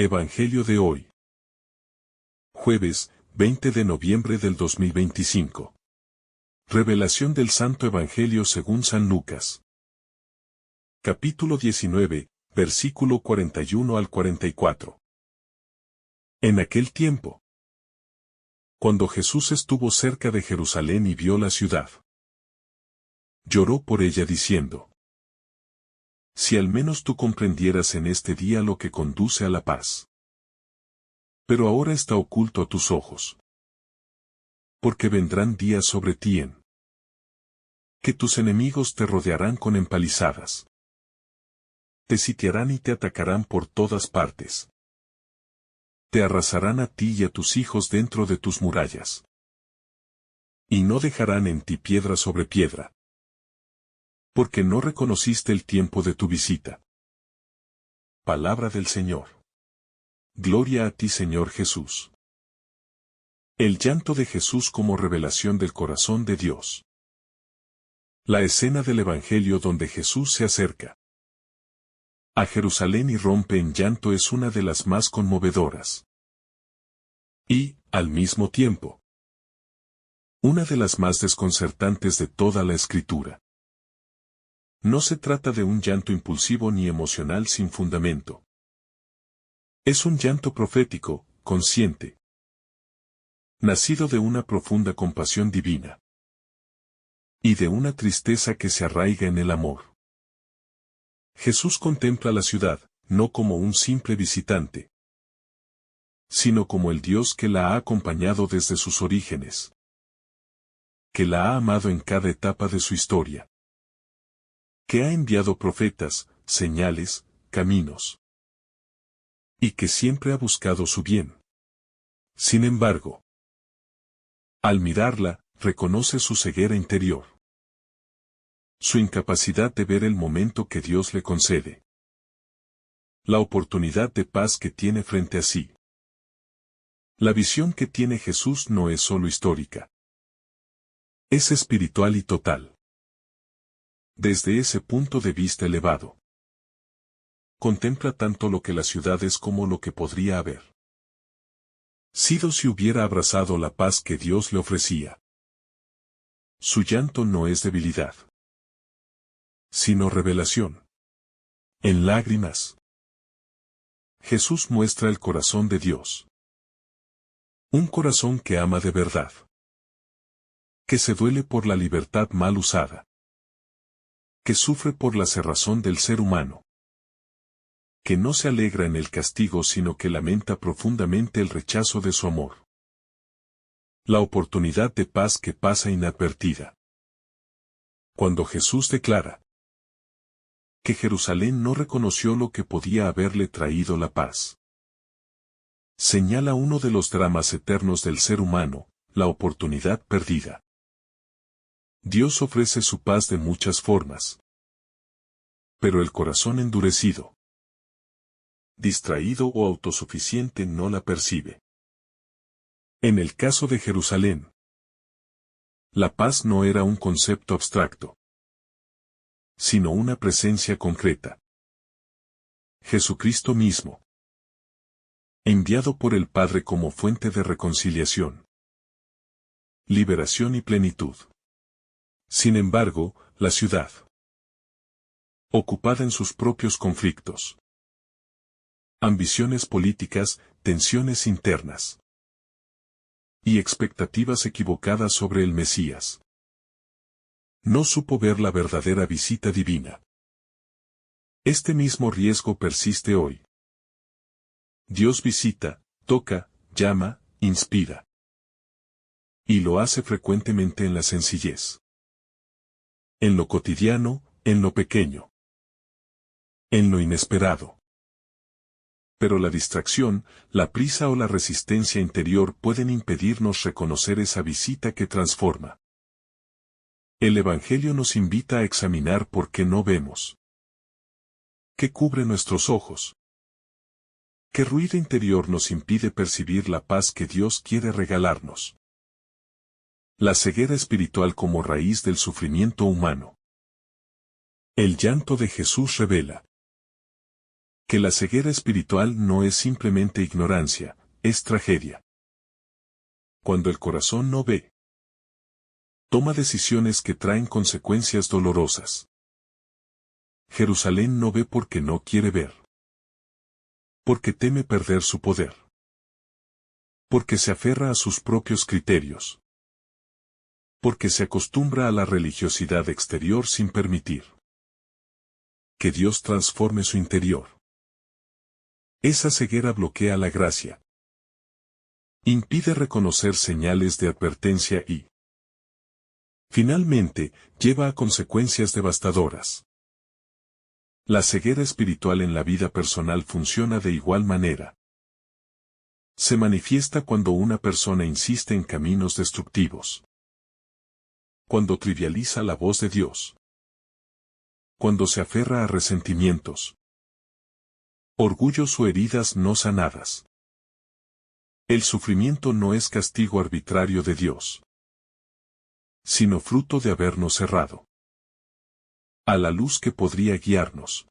Evangelio de hoy. Jueves, 20 de noviembre del 2025. Revelación del Santo Evangelio según San Lucas. Capítulo 19, versículo 41 al 44. En aquel tiempo, cuando Jesús estuvo cerca de Jerusalén y vio la ciudad, lloró por ella diciendo: si al menos tú comprendieras en este día lo que conduce a la paz. Pero ahora está oculto a tus ojos. Porque vendrán días sobre ti en que tus enemigos te rodearán con empalizadas. Te sitiarán y te atacarán por todas partes. Te arrasarán a ti y a tus hijos dentro de tus murallas. Y no dejarán en ti piedra sobre piedra. Porque no reconociste el tiempo de tu visita. Palabra del Señor. Gloria a ti, Señor Jesús. El llanto de Jesús como revelación del corazón de Dios. La escena del Evangelio donde Jesús se acerca a Jerusalén y rompe en llanto es una de las más conmovedoras. Y, al mismo tiempo, una de las más desconcertantes de toda la Escritura. No se trata de un llanto impulsivo ni emocional sin fundamento. Es un llanto profético, consciente, nacido de una profunda compasión divina y de una tristeza que se arraiga en el amor. Jesús contempla la ciudad, no como un simple visitante, sino como el Dios que la ha acompañado desde sus orígenes, que la ha amado en cada etapa de su historia, que ha enviado profetas, señales, caminos, y que siempre ha buscado su bien. Sin embargo, al mirarla, reconoce su ceguera interior, su incapacidad de ver el momento que Dios le concede, la oportunidad de paz que tiene frente a sí. La visión que tiene Jesús no es solo histórica, es espiritual y total. Desde ese punto de vista elevado, contempla tanto lo que la ciudad es como lo que podría haber sido si hubiera abrazado la paz que Dios le ofrecía. Su llanto no es debilidad, sino revelación. En lágrimas, Jesús muestra el corazón de Dios. Un corazón que ama de verdad, que se duele por la libertad mal usada, que sufre por la cerrazón del ser humano, que no se alegra en el castigo sino que lamenta profundamente el rechazo de su amor. La oportunidad de paz que pasa inadvertida. Cuando Jesús declara que Jerusalén no reconoció lo que podía haberle traído la paz, señala uno de los dramas eternos del ser humano, la oportunidad perdida. Dios ofrece su paz de muchas formas, pero el corazón endurecido, distraído o autosuficiente no la percibe. En el caso de Jerusalén, la paz no era un concepto abstracto, sino una presencia concreta. Jesucristo mismo, enviado por el Padre como fuente de reconciliación, liberación y plenitud. Sin embargo, la ciudad, ocupada en sus propios conflictos, ambiciones políticas, tensiones internas y expectativas equivocadas sobre el Mesías, no supo ver la verdadera visita divina. Este mismo riesgo persiste hoy. Dios visita, toca, llama, inspira. Y lo hace frecuentemente en la sencillez, en lo cotidiano, en lo pequeño, en lo inesperado. Pero la distracción, la prisa o la resistencia interior pueden impedirnos reconocer esa visita que transforma. El Evangelio nos invita a examinar por qué no vemos. ¿Qué cubre nuestros ojos? ¿Qué ruido interior nos impide percibir la paz que Dios quiere regalarnos? La ceguera espiritual como raíz del sufrimiento humano. El llanto de Jesús revela Que la ceguera espiritual no es simplemente ignorancia, es tragedia. Cuando el corazón no ve, toma decisiones que traen consecuencias dolorosas. Jerusalén no ve porque no quiere ver. Porque teme perder su poder. Porque se aferra a sus propios criterios. Porque se acostumbra a la religiosidad exterior sin permitir que Dios transforme su interior. Esa ceguera bloquea la gracia. Impide reconocer señales de advertencia y, finalmente, lleva a consecuencias devastadoras. La ceguera espiritual en la vida personal funciona de igual manera. Se manifiesta cuando una persona insiste en caminos destructivos. Cuando trivializa la voz de Dios. Cuando se aferra a resentimientos, orgullos o heridas no sanadas. El sufrimiento no es castigo arbitrario de Dios, sino fruto de habernos cerrado a la luz que podría guiarnos.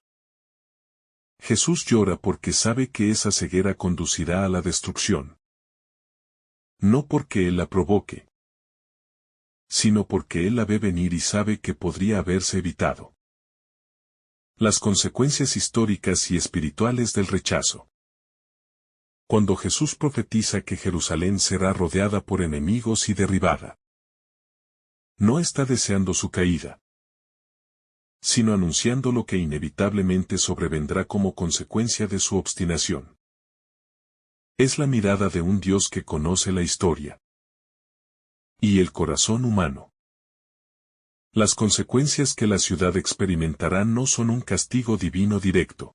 Jesús llora porque sabe que esa ceguera conducirá a la destrucción. No porque Él la provoque, sino porque Él la ve venir y sabe que podría haberse evitado. Las consecuencias históricas y espirituales del rechazo. Cuando Jesús profetiza que Jerusalén será rodeada por enemigos y derribada, no está deseando su caída, sino anunciando lo que inevitablemente sobrevendrá como consecuencia de su obstinación. Es la mirada de un Dios que conoce la historia y el corazón humano. Las consecuencias que la ciudad experimentará no son un castigo divino directo,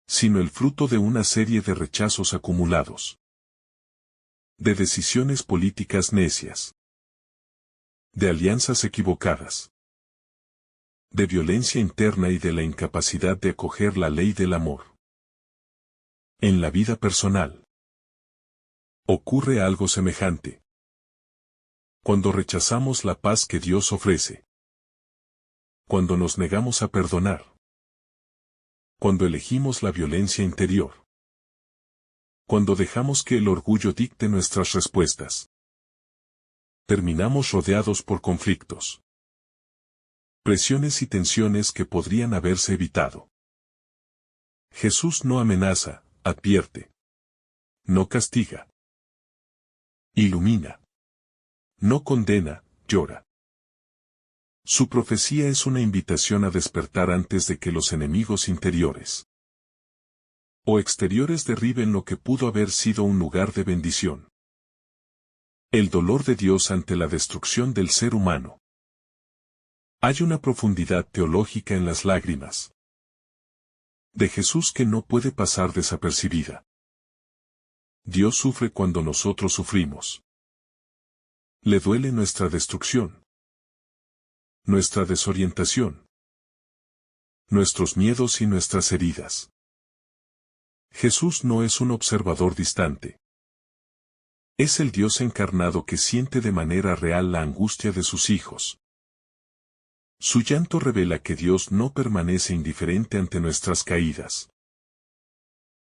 sino el fruto de una serie de rechazos acumulados, de decisiones políticas necias, de alianzas equivocadas, de violencia interna y de la incapacidad de acoger la ley del amor. En la vida personal, ocurre algo semejante. Cuando rechazamos la paz que Dios ofrece. Cuando nos negamos a perdonar. Cuando elegimos la violencia interior. Cuando dejamos que el orgullo dicte nuestras respuestas. Terminamos rodeados por conflictos, presiones y tensiones que podrían haberse evitado. Jesús no amenaza, advierte. No castiga. Ilumina. No condena, llora. Su profecía es una invitación a despertar antes de que los enemigos interiores o exteriores derriben lo que pudo haber sido un lugar de bendición. El dolor de Dios ante la destrucción del ser humano. Hay una profundidad teológica en las lágrimas de Jesús que no puede pasar desapercibida. Dios sufre cuando nosotros sufrimos. Le duele nuestra destrucción, nuestra desorientación, nuestros miedos y nuestras heridas. Jesús no es un observador distante. Es el Dios encarnado que siente de manera real la angustia de sus hijos. Su llanto revela que Dios no permanece indiferente ante nuestras caídas,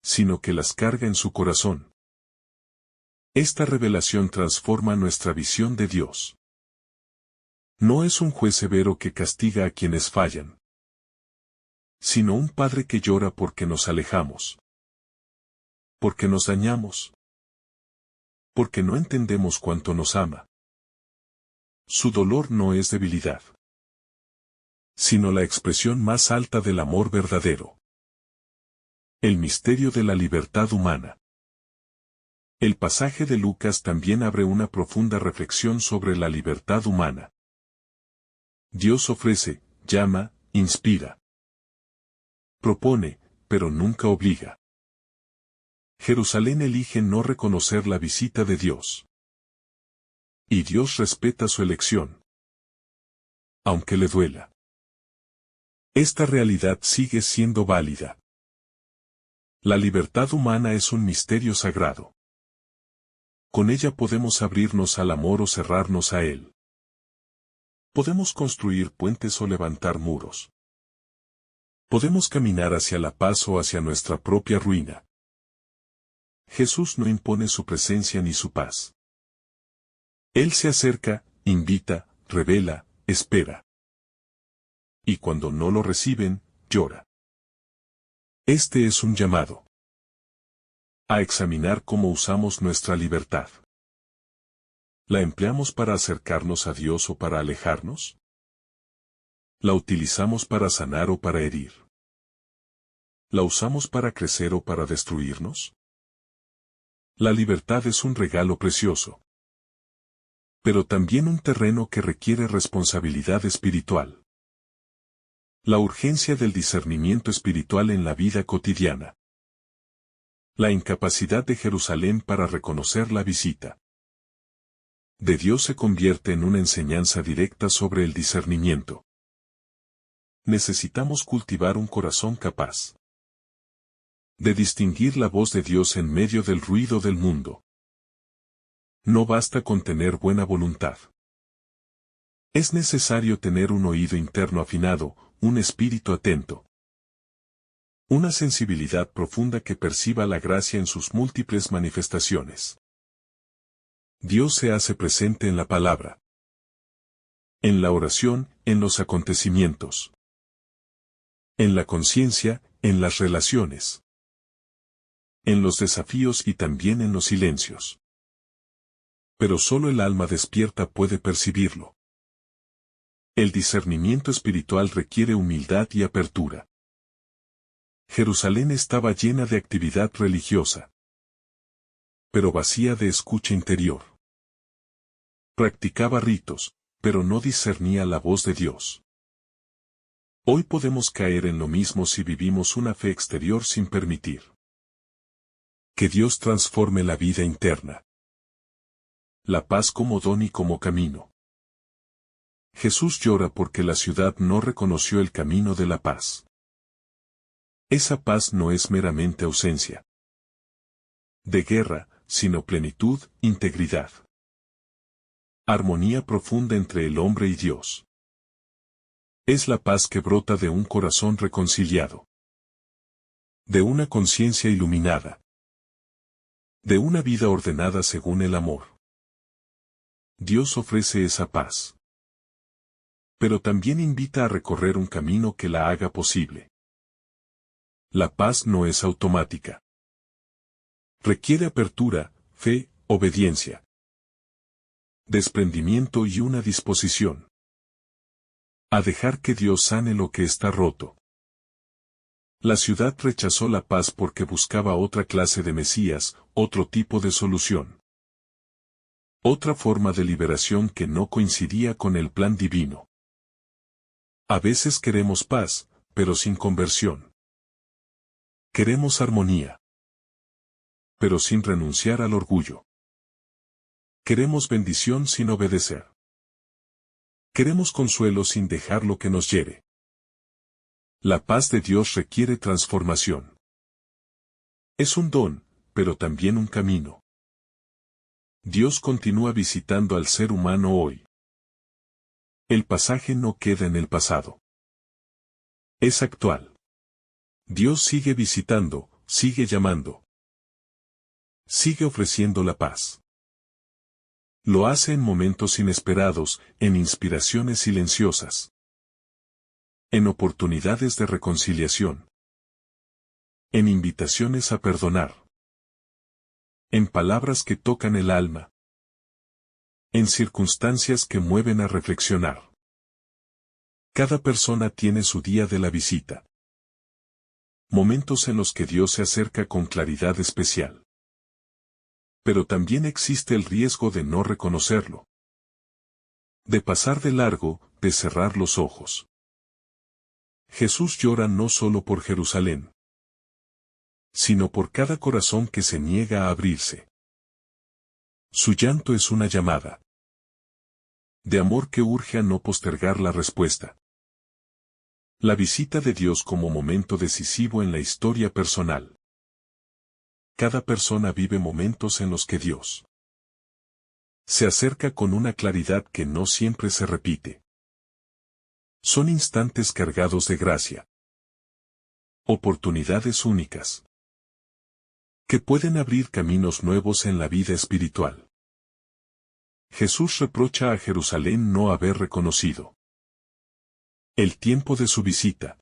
sino que las carga en su corazón. Esta revelación transforma nuestra visión de Dios. No es un juez severo que castiga a quienes fallan, sino un Padre que llora porque nos alejamos, porque nos dañamos, porque no entendemos cuánto nos ama. Su dolor no es debilidad, sino la expresión más alta del amor verdadero. El misterio de la libertad humana. El pasaje de Lucas también abre una profunda reflexión sobre la libertad humana. Dios ofrece, llama, inspira. Propone, pero nunca obliga. Jerusalén elige no reconocer la visita de Dios. Y Dios respeta su elección, aunque le duela. Esta realidad sigue siendo válida. La libertad humana es un misterio sagrado. Con ella podemos abrirnos al amor o cerrarnos a él. Podemos construir puentes o levantar muros. Podemos caminar hacia la paz o hacia nuestra propia ruina. Jesús no impone su presencia ni su paz. Él se acerca, invita, revela, espera. Y cuando no lo reciben, llora. Este es un llamado a examinar cómo usamos nuestra libertad. ¿La empleamos para acercarnos a Dios o para alejarnos? ¿La utilizamos para sanar o para herir? ¿La usamos para crecer o para destruirnos? La libertad es un regalo precioso, pero también un terreno que requiere responsabilidad espiritual. La urgencia del discernimiento espiritual en la vida cotidiana. La incapacidad de Jerusalén para reconocer la visita de Dios se convierte en una enseñanza directa sobre el discernimiento. Necesitamos cultivar un corazón capaz de distinguir la voz de Dios en medio del ruido del mundo. No basta con tener buena voluntad. Es necesario tener un oído interno afinado, un espíritu atento. Una sensibilidad profunda que perciba la gracia en sus múltiples manifestaciones. Dios se hace presente en la palabra, en la oración, en los acontecimientos, en la conciencia, en las relaciones, en los desafíos y también en los silencios. Pero solo el alma despierta puede percibirlo. El discernimiento espiritual requiere humildad y apertura. Jerusalén estaba llena de actividad religiosa, pero vacía de escucha interior. Practicaba ritos, pero no discernía la voz de Dios. Hoy podemos caer en lo mismo si vivimos una fe exterior sin permitir que Dios transforme la vida interna. La paz como don y como camino. Jesús llora porque la ciudad no reconoció el camino de la paz. Esa paz no es meramente ausencia de guerra, sino plenitud, integridad. Armonía profunda entre el hombre y Dios. Es la paz que brota de un corazón reconciliado, de una conciencia iluminada, de una vida ordenada según el amor. Dios ofrece esa paz, pero también invita a recorrer un camino que la haga posible. La paz no es automática. Requiere apertura, fe, obediencia, desprendimiento y una disposición a dejar que Dios sane lo que está roto. La ciudad rechazó la paz porque buscaba otra clase de Mesías, otro tipo de solución. Otra forma de liberación que no coincidía con el plan divino. A veces queremos paz, pero sin conversión. Queremos armonía, pero sin renunciar al orgullo. Queremos bendición sin obedecer. Queremos consuelo sin dejar lo que nos hiere. La paz de Dios requiere transformación. Es un don, pero también un camino. Dios continúa visitando al ser humano hoy. El pasaje no queda en el pasado. Es actual. Dios sigue visitando, sigue llamando. Sigue ofreciendo la paz. Lo hace en momentos inesperados, en inspiraciones silenciosas, en oportunidades de reconciliación, en invitaciones a perdonar, en palabras que tocan el alma, en circunstancias que mueven a reflexionar. Cada persona tiene su día de la visita. Momentos en los que Dios se acerca con claridad especial. Pero también existe el riesgo de no reconocerlo. De pasar de largo, de cerrar los ojos. Jesús llora no solo por Jerusalén, sino por cada corazón que se niega a abrirse. Su llanto es una llamada de amor que urge a no postergar la respuesta. La visita de Dios como momento decisivo en la historia personal. Cada persona vive momentos en los que Dios se acerca con una claridad que no siempre se repite. Son instantes cargados de gracia, Oportunidades únicas que pueden abrir caminos nuevos en la vida espiritual. Jesús reprocha a Jerusalén no haber reconocido el tiempo de su visita.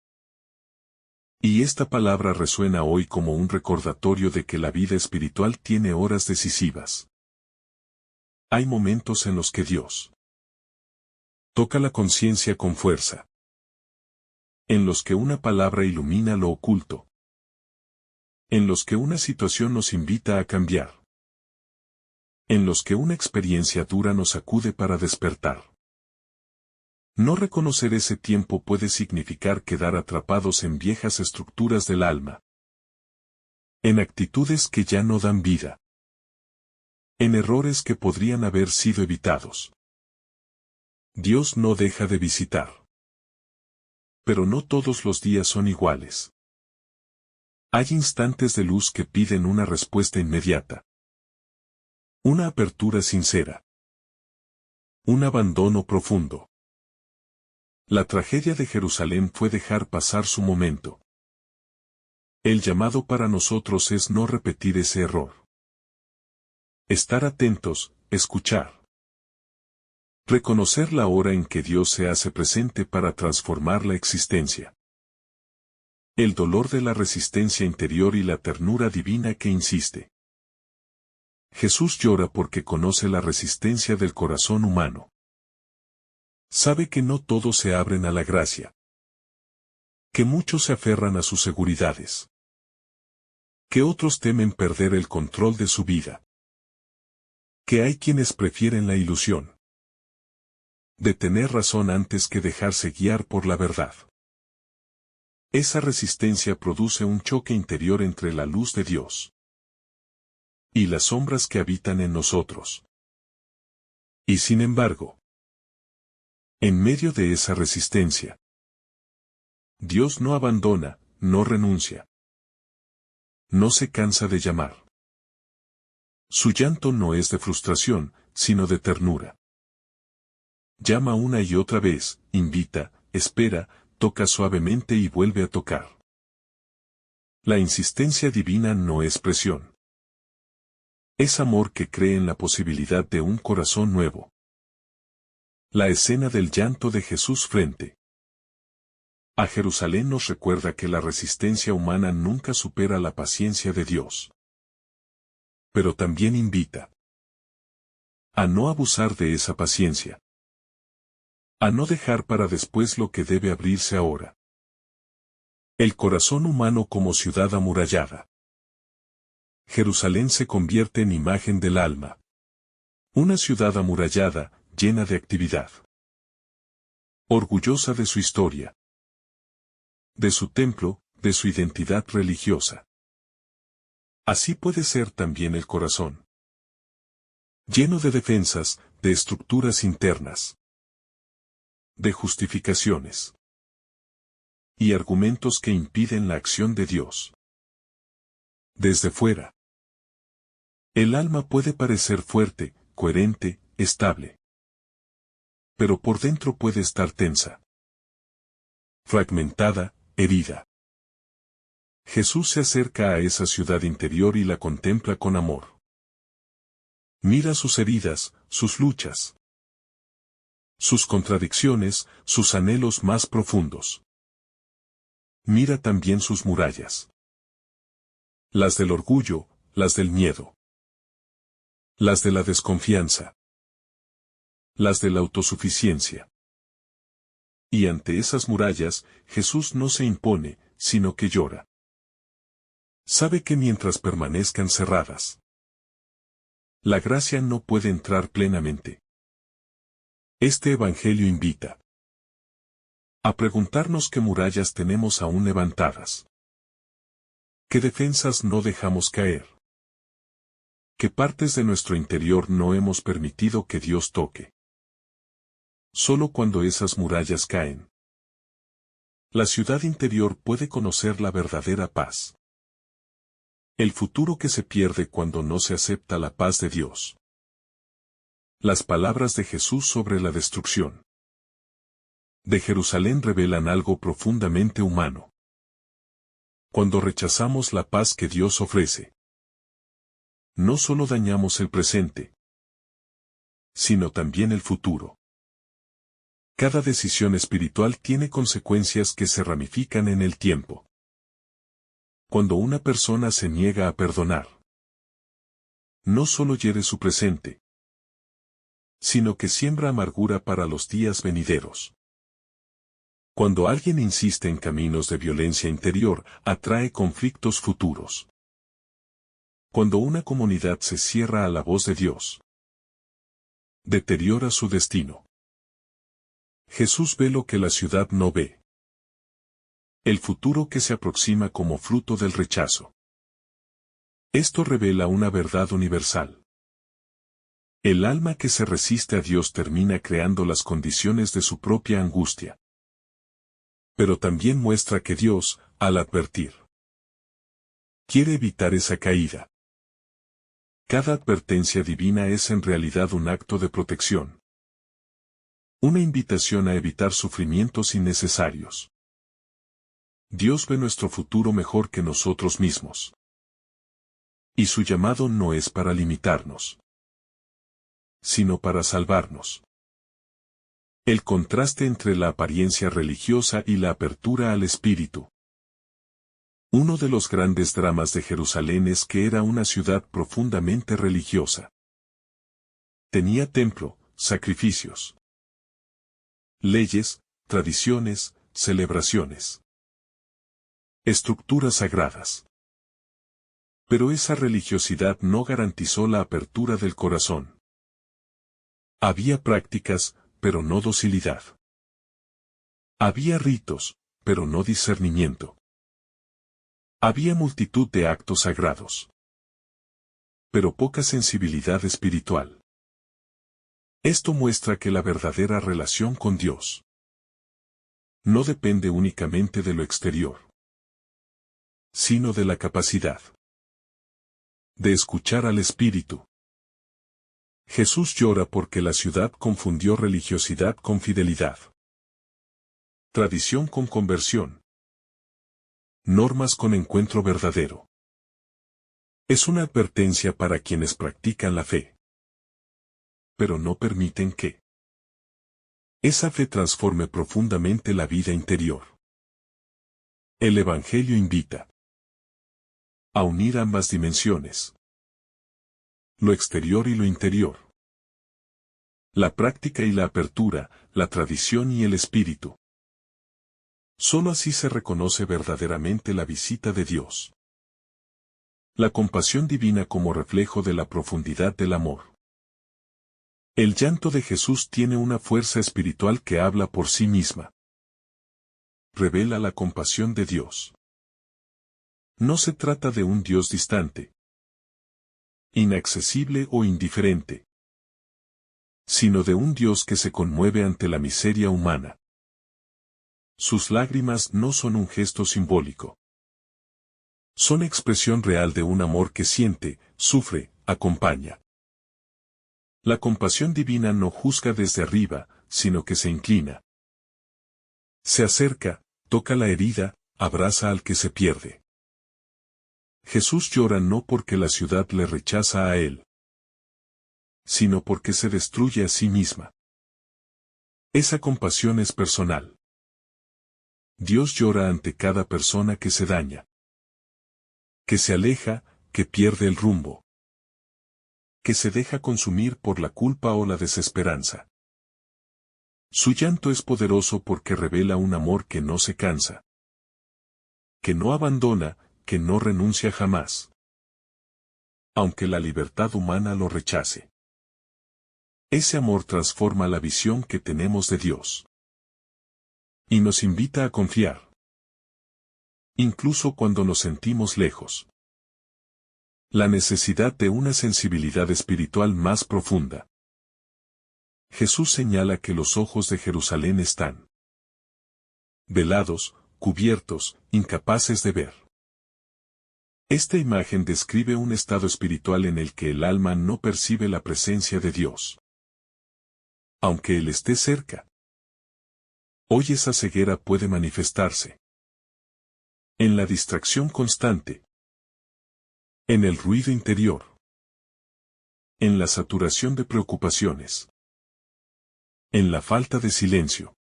Y esta palabra resuena hoy como un recordatorio de que la vida espiritual tiene horas decisivas. Hay momentos en los que Dios toca la conciencia con fuerza, en los que una palabra ilumina lo oculto, en los que una situación nos invita a cambiar, en los que una experiencia dura nos acude para despertar. No reconocer ese tiempo puede significar quedar atrapados en viejas estructuras del alma, en actitudes que ya no dan vida, en errores que podrían haber sido evitados. Dios no deja de visitar. Pero no todos los días son iguales. Hay instantes de luz que piden una respuesta inmediata. Una apertura sincera. Un abandono profundo. La tragedia de Jerusalén fue dejar pasar su momento. El llamado para nosotros es no repetir ese error. Estar atentos, escuchar. Reconocer la hora en que Dios se hace presente para transformar la existencia. El dolor de la resistencia interior y la ternura divina que insiste. Jesús llora porque conoce la resistencia del corazón humano. Sabe que no todos se abren a la gracia. Que muchos se aferran a sus seguridades. Que otros temen perder el control de su vida. Que hay quienes prefieren la ilusión de tener razón antes que dejarse guiar por la verdad. Esa resistencia produce un choque interior entre la luz de Dios y las sombras que habitan en nosotros. Y sin embargo, en medio de esa resistencia, Dios no abandona, no renuncia. No se cansa de llamar. Su llanto no es de frustración, sino de ternura. Llama una y otra vez, invita, espera, toca suavemente y vuelve a tocar. La insistencia divina no es presión. Es amor que cree en la posibilidad de un corazón nuevo. La escena del llanto de Jesús frente a Jerusalén nos recuerda que la resistencia humana nunca supera la paciencia de Dios. Pero también invita a no abusar de esa paciencia. A no dejar para después lo que debe abrirse ahora. El corazón humano como ciudad amurallada. Jerusalén se convierte en imagen del alma. Una ciudad amurallada, llena de actividad. Orgullosa de su historia. De su templo, de su identidad religiosa. Así puede ser también el corazón. Lleno de defensas, de estructuras internas. De justificaciones. Y argumentos que impiden la acción de Dios. Desde fuera. El alma puede parecer fuerte, coherente, estable. Pero por dentro puede estar tensa. Fragmentada, herida. Jesús se acerca a esa ciudad interior y la contempla con amor. Mira sus heridas, sus luchas. Sus contradicciones, sus anhelos más profundos. Mira también sus murallas. Las del orgullo, las del miedo. Las de la desconfianza. Las de la autosuficiencia. Y ante esas murallas, Jesús no se impone, sino que llora. Sabe que mientras permanezcan cerradas, la gracia no puede entrar plenamente. Este Evangelio invita a preguntarnos qué murallas tenemos aún levantadas. ¿Qué defensas no dejamos caer? ¿Qué partes de nuestro interior no hemos permitido que Dios toque? Solo cuando esas murallas caen, la ciudad interior puede conocer la verdadera paz. El futuro que se pierde cuando no se acepta la paz de Dios. Las palabras de Jesús sobre la destrucción de Jerusalén revelan algo profundamente humano. Cuando rechazamos la paz que Dios ofrece, no solo dañamos el presente, sino también el futuro. Cada decisión espiritual tiene consecuencias que se ramifican en el tiempo. Cuando una persona se niega a perdonar, no solo hiere su presente, sino que siembra amargura para los días venideros. Cuando alguien insiste en caminos de violencia interior, atrae conflictos futuros. Cuando una comunidad se cierra a la voz de Dios, deteriora su destino. Jesús ve lo que la ciudad no ve. El futuro que se aproxima como fruto del rechazo. Esto revela una verdad universal. El alma que se resiste a Dios termina creando las condiciones de su propia angustia. Pero también muestra que Dios, al advertir, quiere evitar esa caída. Cada advertencia divina es en realidad un acto de protección. Una invitación a evitar sufrimientos innecesarios. Dios ve nuestro futuro mejor que nosotros mismos. Y su llamado no es para limitarnos, sino para salvarnos. El contraste entre la apariencia religiosa y la apertura al espíritu. Uno de los grandes dramas de Jerusalén es que era una ciudad profundamente religiosa. Tenía templo, sacrificios, leyes, tradiciones, celebraciones, estructuras sagradas. Pero esa religiosidad no garantizó la apertura del corazón. Había prácticas, pero no docilidad. Había ritos, pero no discernimiento. Había multitud de actos sagrados, pero poca sensibilidad espiritual. Esto muestra que la verdadera relación con Dios no depende únicamente de lo exterior, sino de la capacidad de escuchar al Espíritu. Jesús llora porque la ciudad confundió religiosidad con fidelidad, tradición con conversión, normas con encuentro verdadero. Es una advertencia para quienes practican la fe, pero no permiten que esa fe transforme profundamente la vida interior. El Evangelio invita a unir ambas dimensiones, lo exterior y lo interior, la práctica y la apertura, la tradición y el espíritu. Solo así se reconoce verdaderamente la visita de Dios. La compasión divina como reflejo de la profundidad del amor. El llanto de Jesús tiene una fuerza espiritual que habla por sí misma. Revela la compasión de Dios. No se trata de un Dios distante, inaccesible o indiferente, sino de un Dios que se conmueve ante la miseria humana. Sus lágrimas no son un gesto simbólico. Son expresión real de un amor que siente, sufre, acompaña. La compasión divina no juzga desde arriba, sino que se inclina. Se acerca, toca la herida, abraza al que se pierde. Jesús llora no porque la ciudad le rechaza a él, sino porque se destruye a sí misma. Esa compasión es personal. Dios llora ante cada persona que se daña, que se aleja, que pierde el rumbo, que se deja consumir por la culpa o la desesperanza. Su llanto es poderoso porque revela un amor que no se cansa, que no abandona, que no renuncia jamás, aunque la libertad humana lo rechace. Ese amor transforma la visión que tenemos de Dios y nos invita a confiar, incluso cuando nos sentimos lejos. La necesidad de una sensibilidad espiritual más profunda. Jesús señala que los ojos de Jerusalén están velados, cubiertos, incapaces de ver. Esta imagen describe un estado espiritual en el que el alma no percibe la presencia de Dios, aunque Él esté cerca. Hoy esa ceguera puede manifestarse En la distracción constante. En el ruido interior. En la saturación de preocupaciones. En la falta de silencio.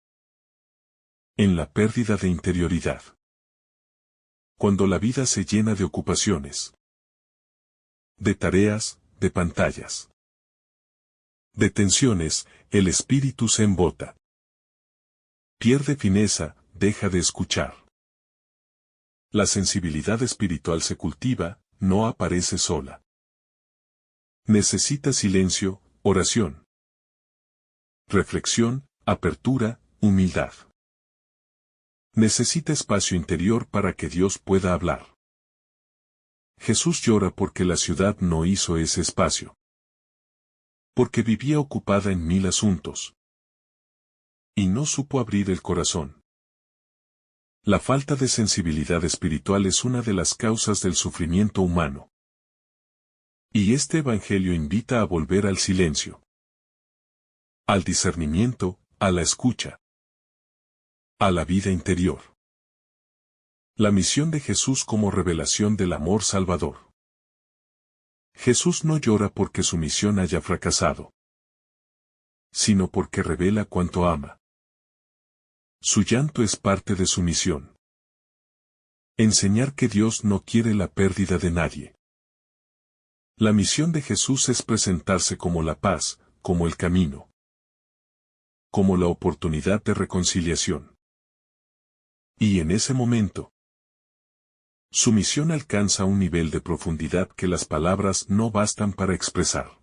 En la pérdida de interioridad. Cuando la vida se llena de ocupaciones. De tareas, de pantallas. De tensiones, el espíritu se embota. Pierde fineza, deja de escuchar. La sensibilidad espiritual se cultiva, no aparece sola. Necesita silencio, oración. Reflexión, apertura, humildad. Necesita espacio interior para que Dios pueda hablar. Jesús llora porque la ciudad no hizo ese espacio. Porque vivía ocupada en 1000 asuntos. Y no supo abrir el corazón. La falta de sensibilidad espiritual es una de las causas del sufrimiento humano. Y este Evangelio invita a volver al silencio. Al discernimiento, a la escucha. A la vida interior. La misión de Jesús como revelación del amor salvador. Jesús no llora porque su misión haya fracasado, sino porque revela cuánto ama. Su llanto es parte de su misión. Enseñar que Dios no quiere la pérdida de nadie. La misión de Jesús es presentarse como la paz, como el camino, como la oportunidad de reconciliación. Y en ese momento, su misión alcanza un nivel de profundidad que las palabras no bastan para expresar.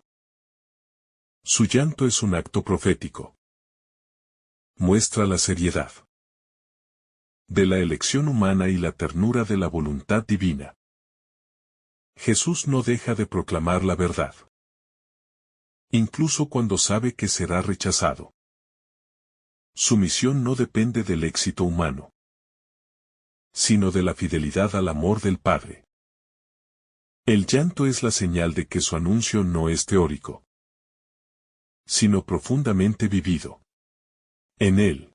Su llanto es un acto profético. Muestra la seriedad de la elección humana y la ternura de la voluntad divina. Jesús no deja de proclamar la verdad, incluso cuando sabe que será rechazado. Su misión no depende del éxito humano, sino de la fidelidad al amor del Padre. El llanto es la señal de que su anuncio no es teórico, sino profundamente vivido. En él,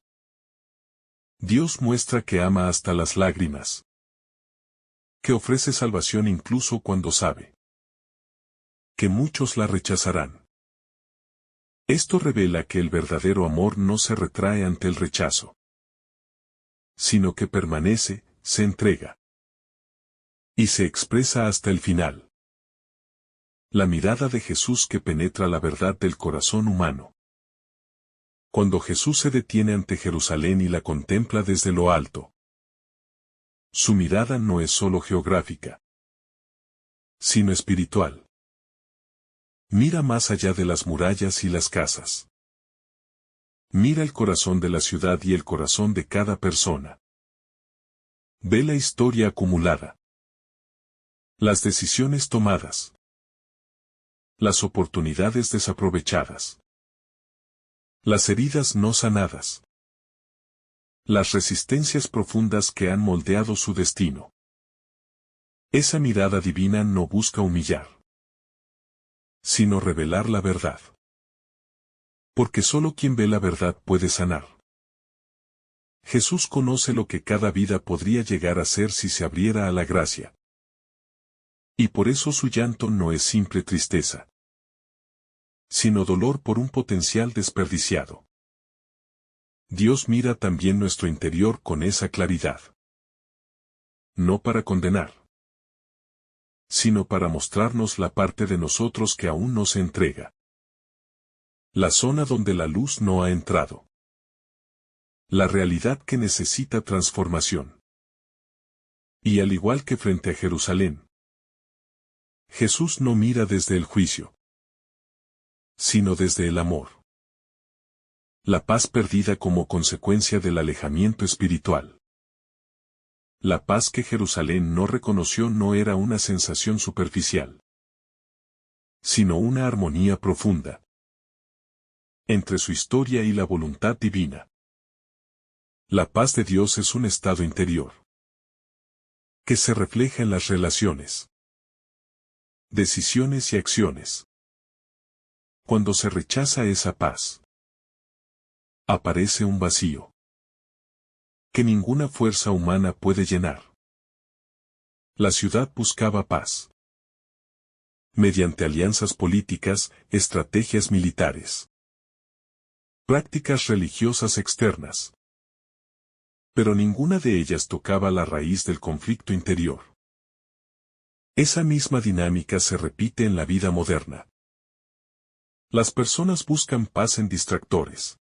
Dios muestra que ama hasta las lágrimas, que ofrece salvación incluso cuando sabe que muchos la rechazarán. Esto revela que el verdadero amor no se retrae ante el rechazo, sino que permanece, se entrega y se expresa hasta el final. La mirada de Jesús que penetra la verdad del corazón humano. Cuando Jesús se detiene ante Jerusalén y la contempla desde lo alto, su mirada no es solo geográfica, sino espiritual. Mira más allá de las murallas y las casas. Mira el corazón de la ciudad y el corazón de cada persona. Ve la historia acumulada, las decisiones tomadas, las oportunidades desaprovechadas, las heridas no sanadas, las resistencias profundas que han moldeado su destino. Esa mirada divina no busca humillar, sino revelar la verdad. Porque solo quien ve la verdad puede sanar. Jesús conoce lo que cada vida podría llegar a ser si se abriera a la gracia. Y por eso su llanto no es simple tristeza, sino dolor por un potencial desperdiciado. Dios mira también nuestro interior con esa claridad. No para condenar, sino para mostrarnos la parte de nosotros que aún no se entrega. La zona donde la luz no ha entrado. La realidad que necesita transformación. Y al igual que frente a Jerusalén, Jesús no mira desde el juicio, sino desde el amor. La paz perdida como consecuencia del alejamiento espiritual. La paz que Jerusalén no reconoció no era una sensación superficial, sino una armonía profunda entre su historia y la voluntad divina. La paz de Dios es un estado interior que se refleja en las relaciones, decisiones y acciones. Cuando se rechaza esa paz, aparece un vacío que ninguna fuerza humana puede llenar. La ciudad buscaba paz. Mediante alianzas políticas, estrategias militares, prácticas religiosas externas. Pero ninguna de ellas tocaba la raíz del conflicto interior. Esa misma dinámica se repite en la vida moderna. Las personas buscan paz en distractores,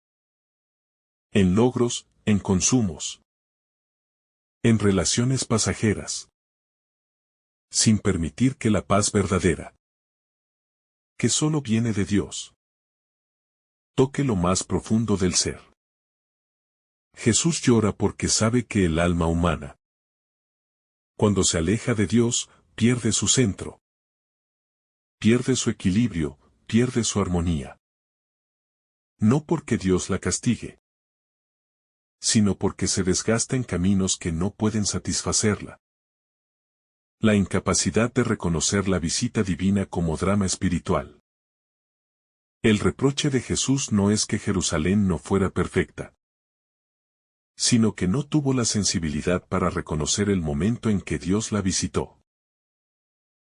en logros, en consumos, en relaciones pasajeras, sin permitir que la paz verdadera, que solo viene de Dios, toque lo más profundo del ser. Jesús llora porque sabe que el alma humana, cuando se aleja de Dios, pierde su centro, pierde su equilibrio, pierde su armonía. No porque Dios la castigue, sino porque se desgasta en caminos que no pueden satisfacerla. La incapacidad de reconocer la visita divina como drama espiritual. El reproche de Jesús no es que Jerusalén no fuera perfecta, sino que no tuvo la sensibilidad para reconocer el momento en que Dios la visitó.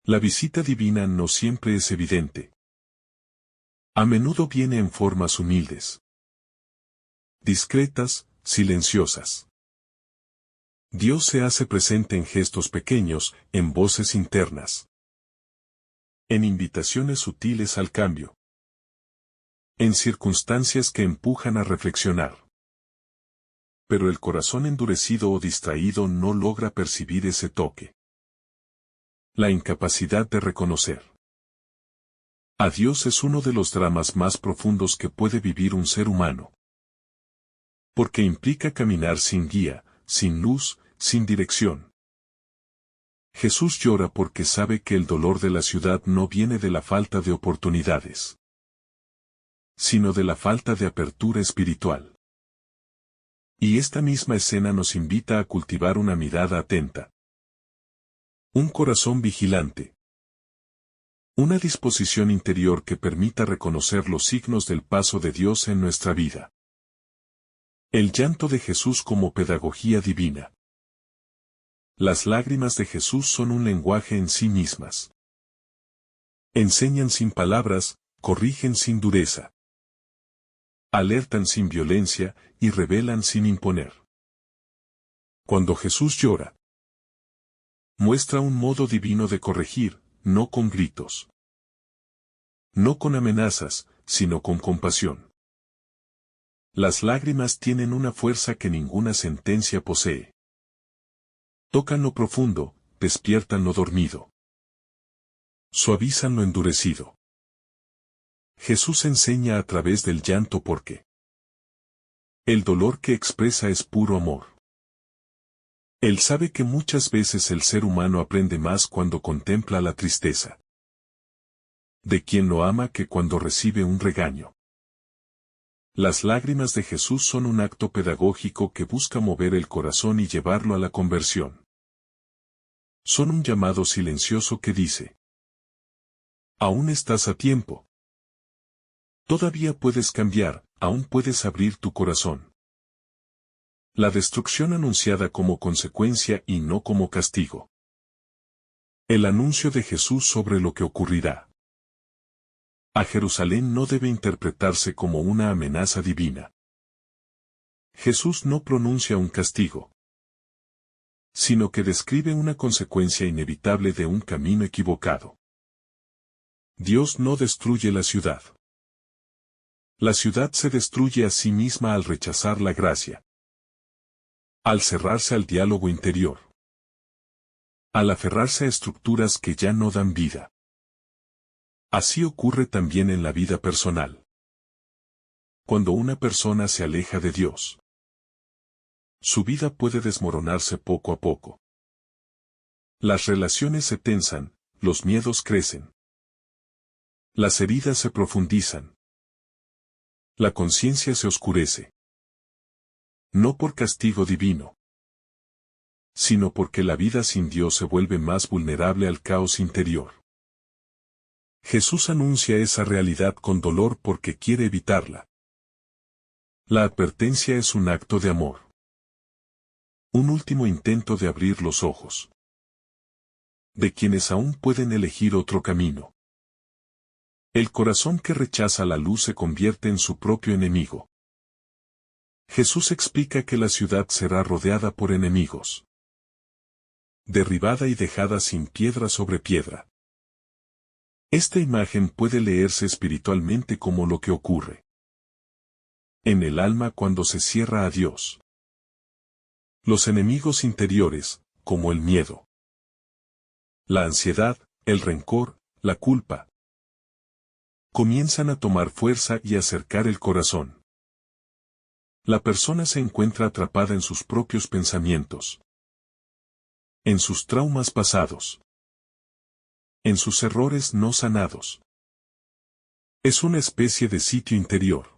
La visita divina no siempre es evidente. A menudo viene en formas humildes, discretas, silenciosas. Dios se hace presente en gestos pequeños, en voces internas, en invitaciones sutiles al cambio, en circunstancias que empujan a reflexionar. Pero el corazón endurecido o distraído no logra percibir ese toque. La incapacidad de reconocer a Dios es uno de los dramas más profundos que puede vivir un ser humano. Porque implica caminar sin guía, sin luz, sin dirección. Jesús llora porque sabe que el dolor de la ciudad no viene de la falta de oportunidades, sino de la falta de apertura espiritual. Y esta misma escena nos invita a cultivar una mirada atenta, un corazón vigilante, una disposición interior que permita reconocer los signos del paso de Dios en nuestra vida. El llanto de Jesús como pedagogía divina. Las lágrimas de Jesús son un lenguaje en sí mismas. Enseñan sin palabras, corrigen sin dureza, alertan sin violencia y revelan sin imponer. Cuando Jesús llora, muestra un modo divino de corregir, no con gritos, no con amenazas, sino con compasión. Las lágrimas tienen una fuerza que ninguna sentencia posee. Tocan lo profundo, despiertan lo dormido, suavizan lo endurecido. Jesús enseña a través del llanto porque el dolor que expresa es puro amor. Él sabe que muchas veces el ser humano aprende más cuando contempla la tristeza de quien lo ama que cuando recibe un regaño. Las lágrimas de Jesús son un acto pedagógico que busca mover el corazón y llevarlo a la conversión. Son un llamado silencioso que dice: aún estás a tiempo. Todavía puedes cambiar, aún puedes abrir tu corazón. La destrucción anunciada como consecuencia y no como castigo. El anuncio de Jesús sobre lo que ocurrirá a Jerusalén no debe interpretarse como una amenaza divina. Jesús no pronuncia un castigo, sino que describe una consecuencia inevitable de un camino equivocado. Dios no destruye la ciudad. La ciudad se destruye a sí misma al rechazar la gracia, al cerrarse al diálogo interior, al aferrarse a estructuras que ya no dan vida. Así ocurre también en la vida personal. Cuando una persona se aleja de Dios, su vida puede desmoronarse poco a poco. Las relaciones se tensan, los miedos crecen. Las heridas se profundizan. La conciencia se oscurece. No por castigo divino, sino porque la vida sin Dios se vuelve más vulnerable al caos interior. Jesús anuncia esa realidad con dolor porque quiere evitarla. La advertencia es un acto de amor. Un último intento de abrir los ojos. de quienes aún pueden elegir otro camino. El corazón que rechaza la luz se convierte en su propio enemigo. Jesús explica que la ciudad será rodeada por enemigos, derribada y dejada sin piedra sobre piedra. Esta imagen puede leerse espiritualmente como lo que ocurre en el alma cuando se cierra a Dios. Los enemigos interiores, como el miedo, la ansiedad, el rencor, la culpa, comienzan a tomar fuerza y acercar el corazón. La persona se encuentra atrapada en sus propios pensamientos, en sus traumas pasados, en sus errores no sanados. Es una especie de sitio interior.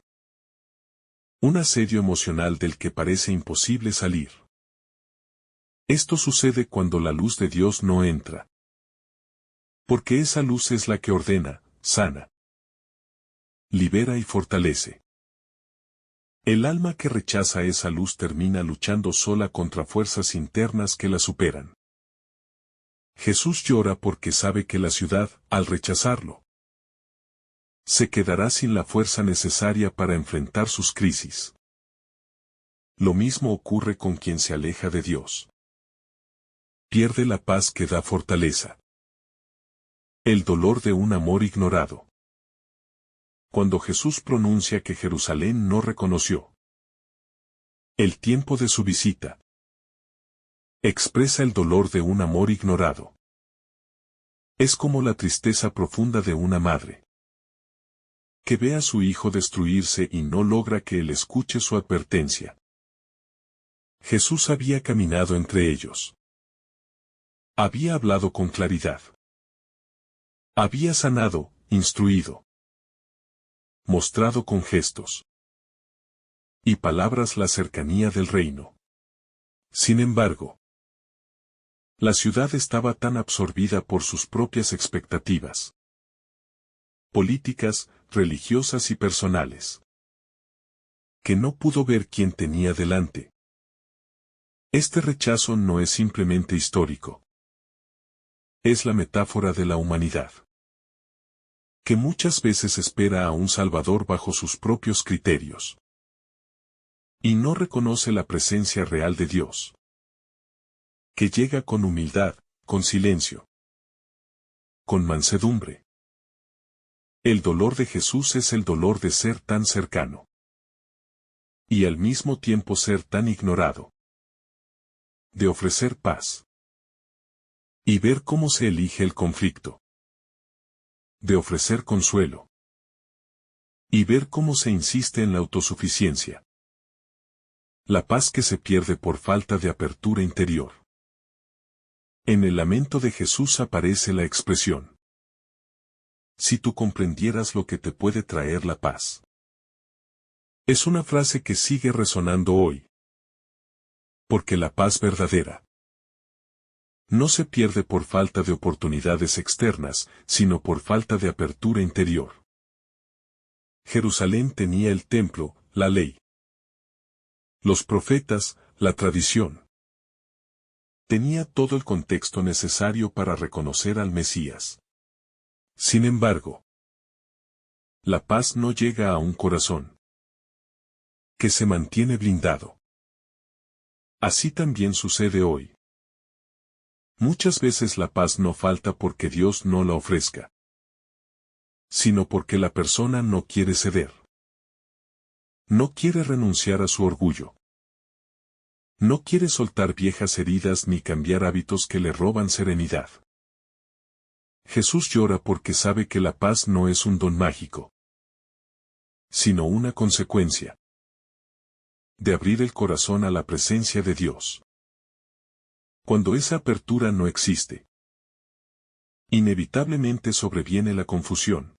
Un asedio emocional del que parece imposible salir. Esto sucede cuando la luz de Dios no entra. Porque esa luz es la que ordena, sana, libera y fortalece. El alma que rechaza esa luz termina luchando sola contra fuerzas internas que la superan. Jesús llora porque sabe que la ciudad, al rechazarlo, se quedará sin la fuerza necesaria para enfrentar sus crisis. Lo mismo ocurre con quien se aleja de Dios. Pierde la paz que da fortaleza. El dolor de un amor ignorado. Cuando Jesús pronuncia que Jerusalén no reconoció el tiempo de su visita, expresa el dolor de un amor ignorado. Es como la tristeza profunda de una madre que ve a su hijo destruirse y no logra que él escuche su advertencia. Jesús había caminado entre ellos. Había hablado con claridad. Había sanado, instruido, mostrado con gestos y palabras la cercanía del reino. Sin embargo, la ciudad estaba tan absorbida por sus propias expectativas políticas, religiosas y personales, que no pudo ver quién tenía delante. Este rechazo no es simplemente histórico. Es la metáfora de la humanidad, que muchas veces espera a un Salvador bajo sus propios criterios, y no reconoce la presencia real de Dios, que llega con humildad, con silencio, con mansedumbre. El dolor de Jesús es el dolor de ser tan cercano y al mismo tiempo ser tan ignorado, de ofrecer paz y ver cómo se elige el conflicto, de ofrecer consuelo y ver cómo se insiste en la autosuficiencia. La paz que se pierde por falta de apertura interior. En el lamento de Jesús aparece la expresión: si tú comprendieras lo que te puede traer la paz. Es una frase que sigue resonando hoy. Porque la paz verdadera no se pierde por falta de oportunidades externas, sino por falta de apertura interior. Jerusalén tenía el templo, la ley, los profetas, la tradición. Tenía todo el contexto necesario para reconocer al Mesías. Sin embargo, la paz no llega a un corazón que se mantiene blindado. Así también sucede hoy. Muchas veces la paz no falta porque Dios no la ofrezca, sino porque la persona no quiere ceder. No quiere renunciar a su orgullo. No quiere soltar viejas heridas ni cambiar hábitos que le roban serenidad. Jesús llora porque sabe que la paz no es un don mágico, sino una consecuencia de abrir el corazón a la presencia de Dios. Cuando esa apertura no existe, inevitablemente sobreviene la confusión,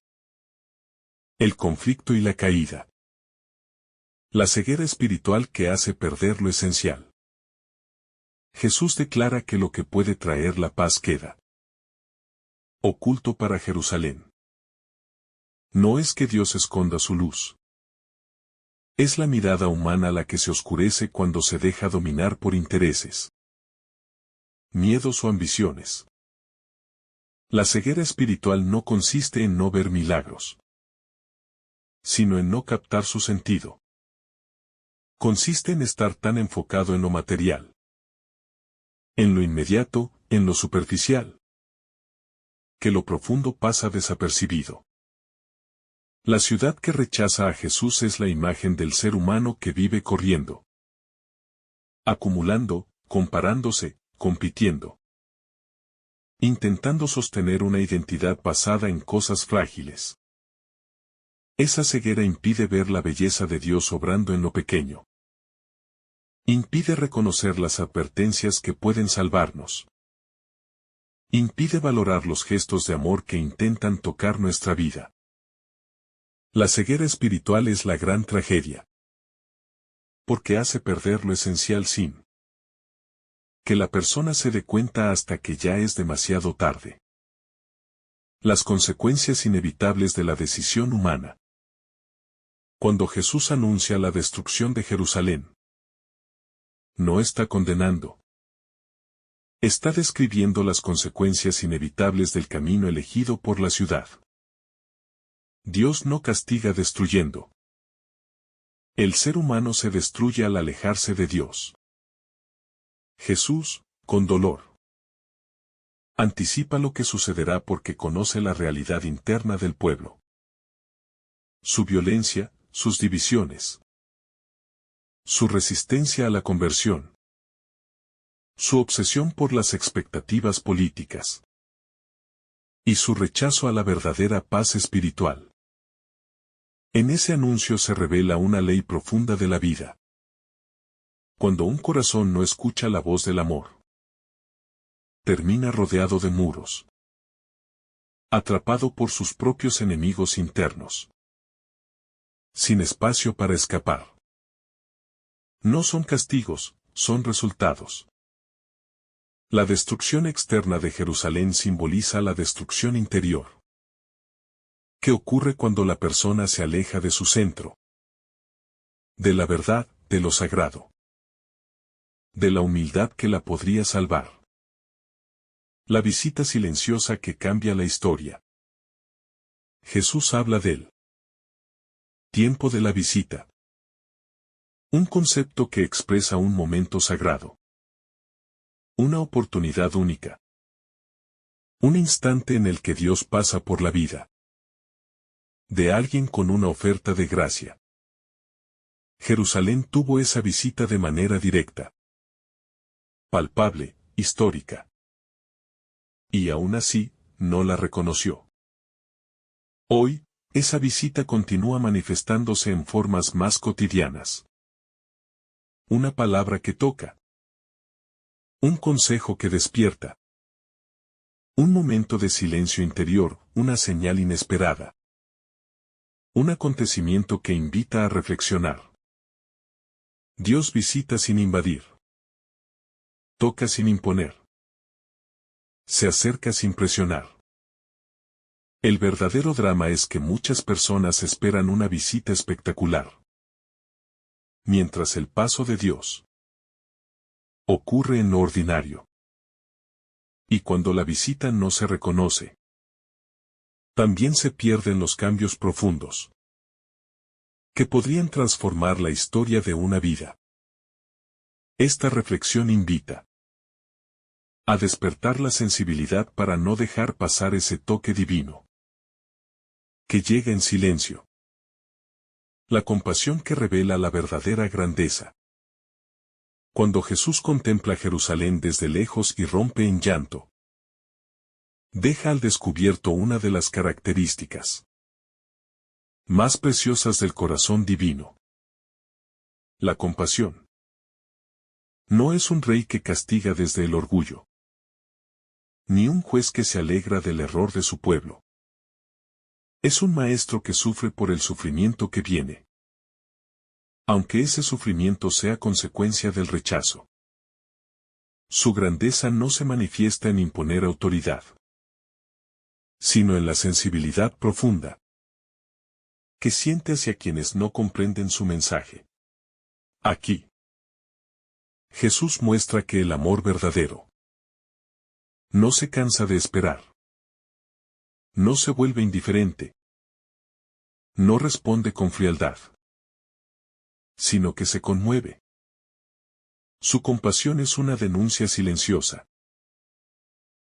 el conflicto y la caída. La ceguera espiritual que hace perder lo esencial. Jesús declara que lo que puede traer la paz queda oculto para Jerusalén. No es que Dios esconda su luz. Es la mirada humana la que se oscurece cuando se deja dominar por intereses, miedos o ambiciones. La ceguera espiritual no consiste en no ver milagros, sino en no captar su sentido. Consiste en estar tan enfocado en lo material, en lo inmediato, en lo superficial, que lo profundo pasa desapercibido. La ciudad que rechaza a Jesús es la imagen del ser humano que vive corriendo, acumulando, comparándose, compitiendo, intentando sostener una identidad basada en cosas frágiles. Esa ceguera impide ver la belleza de Dios obrando en lo pequeño. Impide reconocer las advertencias que pueden salvarnos. Impide valorar los gestos de amor que intentan tocar nuestra vida. La ceguera espiritual es la gran tragedia, porque hace perder lo esencial sin que la persona se dé cuenta hasta que ya es demasiado tarde. Las consecuencias inevitables de la decisión humana. Cuando Jesús anuncia la destrucción de Jerusalén, no está condenando. Está describiendo las consecuencias inevitables del camino elegido por la ciudad. Dios no castiga destruyendo. El ser humano se destruye al alejarse de Dios. Jesús, con dolor, anticipa lo que sucederá porque conoce la realidad interna del pueblo. Su violencia, sus divisiones, su resistencia a la conversión, su obsesión por las expectativas políticas y su rechazo a la verdadera paz espiritual. En ese anuncio se revela una ley profunda de la vida. Cuando un corazón no escucha la voz del amor, termina rodeado de muros, atrapado por sus propios enemigos internos, sin espacio para escapar. No son castigos, son resultados. La destrucción externa de Jerusalén simboliza la destrucción interior. ¿Qué ocurre cuando la persona se aleja de su centro? De la verdad, de lo sagrado. De la humildad que la podría salvar. La visita silenciosa que cambia la historia. Jesús habla del tiempo de la visita. Un concepto que expresa un momento sagrado. Una oportunidad única. Un instante en el que Dios pasa por la vida de alguien con una oferta de gracia. Jerusalén tuvo esa visita de manera directa, palpable, histórica. Y aún así, no la reconoció. Hoy, esa visita continúa manifestándose en formas más cotidianas. Una palabra que toca. Un consejo que despierta. Un momento de silencio interior, una señal inesperada. Un acontecimiento que invita a reflexionar. Dios visita sin invadir. Toca sin imponer. Se acerca sin presionar. El verdadero drama es que muchas personas esperan una visita espectacular, mientras el paso de Dios ocurre en lo ordinario. Y cuando la visita no se reconoce, también se pierden los cambios profundos que podrían transformar la historia de una vida. Esta reflexión invita a despertar la sensibilidad para no dejar pasar ese toque divino que llega en silencio. La compasión que revela la verdadera grandeza. Cuando Jesús contempla Jerusalén desde lejos y rompe en llanto, deja al descubierto una de las características más preciosas del corazón divino. La compasión. No es un rey que castiga desde el orgullo, ni un juez que se alegra del error de su pueblo. Es un maestro que sufre por el sufrimiento que viene, aunque ese sufrimiento sea consecuencia del rechazo. Su grandeza no se manifiesta en imponer autoridad, sino en la sensibilidad profunda que siente hacia quienes no comprenden su mensaje. Aquí, Jesús muestra que el amor verdadero no se cansa de esperar. No se vuelve indiferente. No responde con frialdad, sino que se conmueve. Su compasión es una denuncia silenciosa.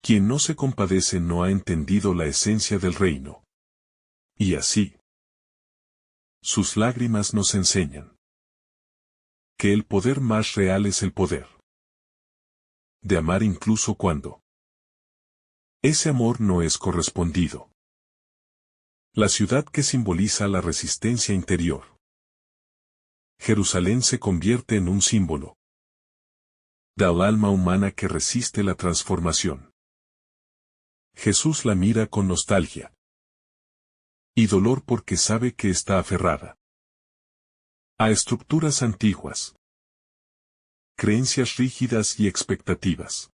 Quien no se compadece no ha entendido la esencia del reino. Y así, sus lágrimas nos enseñan que el poder más real es el poder de amar incluso cuando ese amor no es correspondido. La ciudad que simboliza la resistencia interior. Jerusalén se convierte en un símbolo del alma humana que resiste la transformación. Jesús la mira con nostalgia y dolor porque sabe que está aferrada a estructuras antiguas, creencias rígidas y expectativas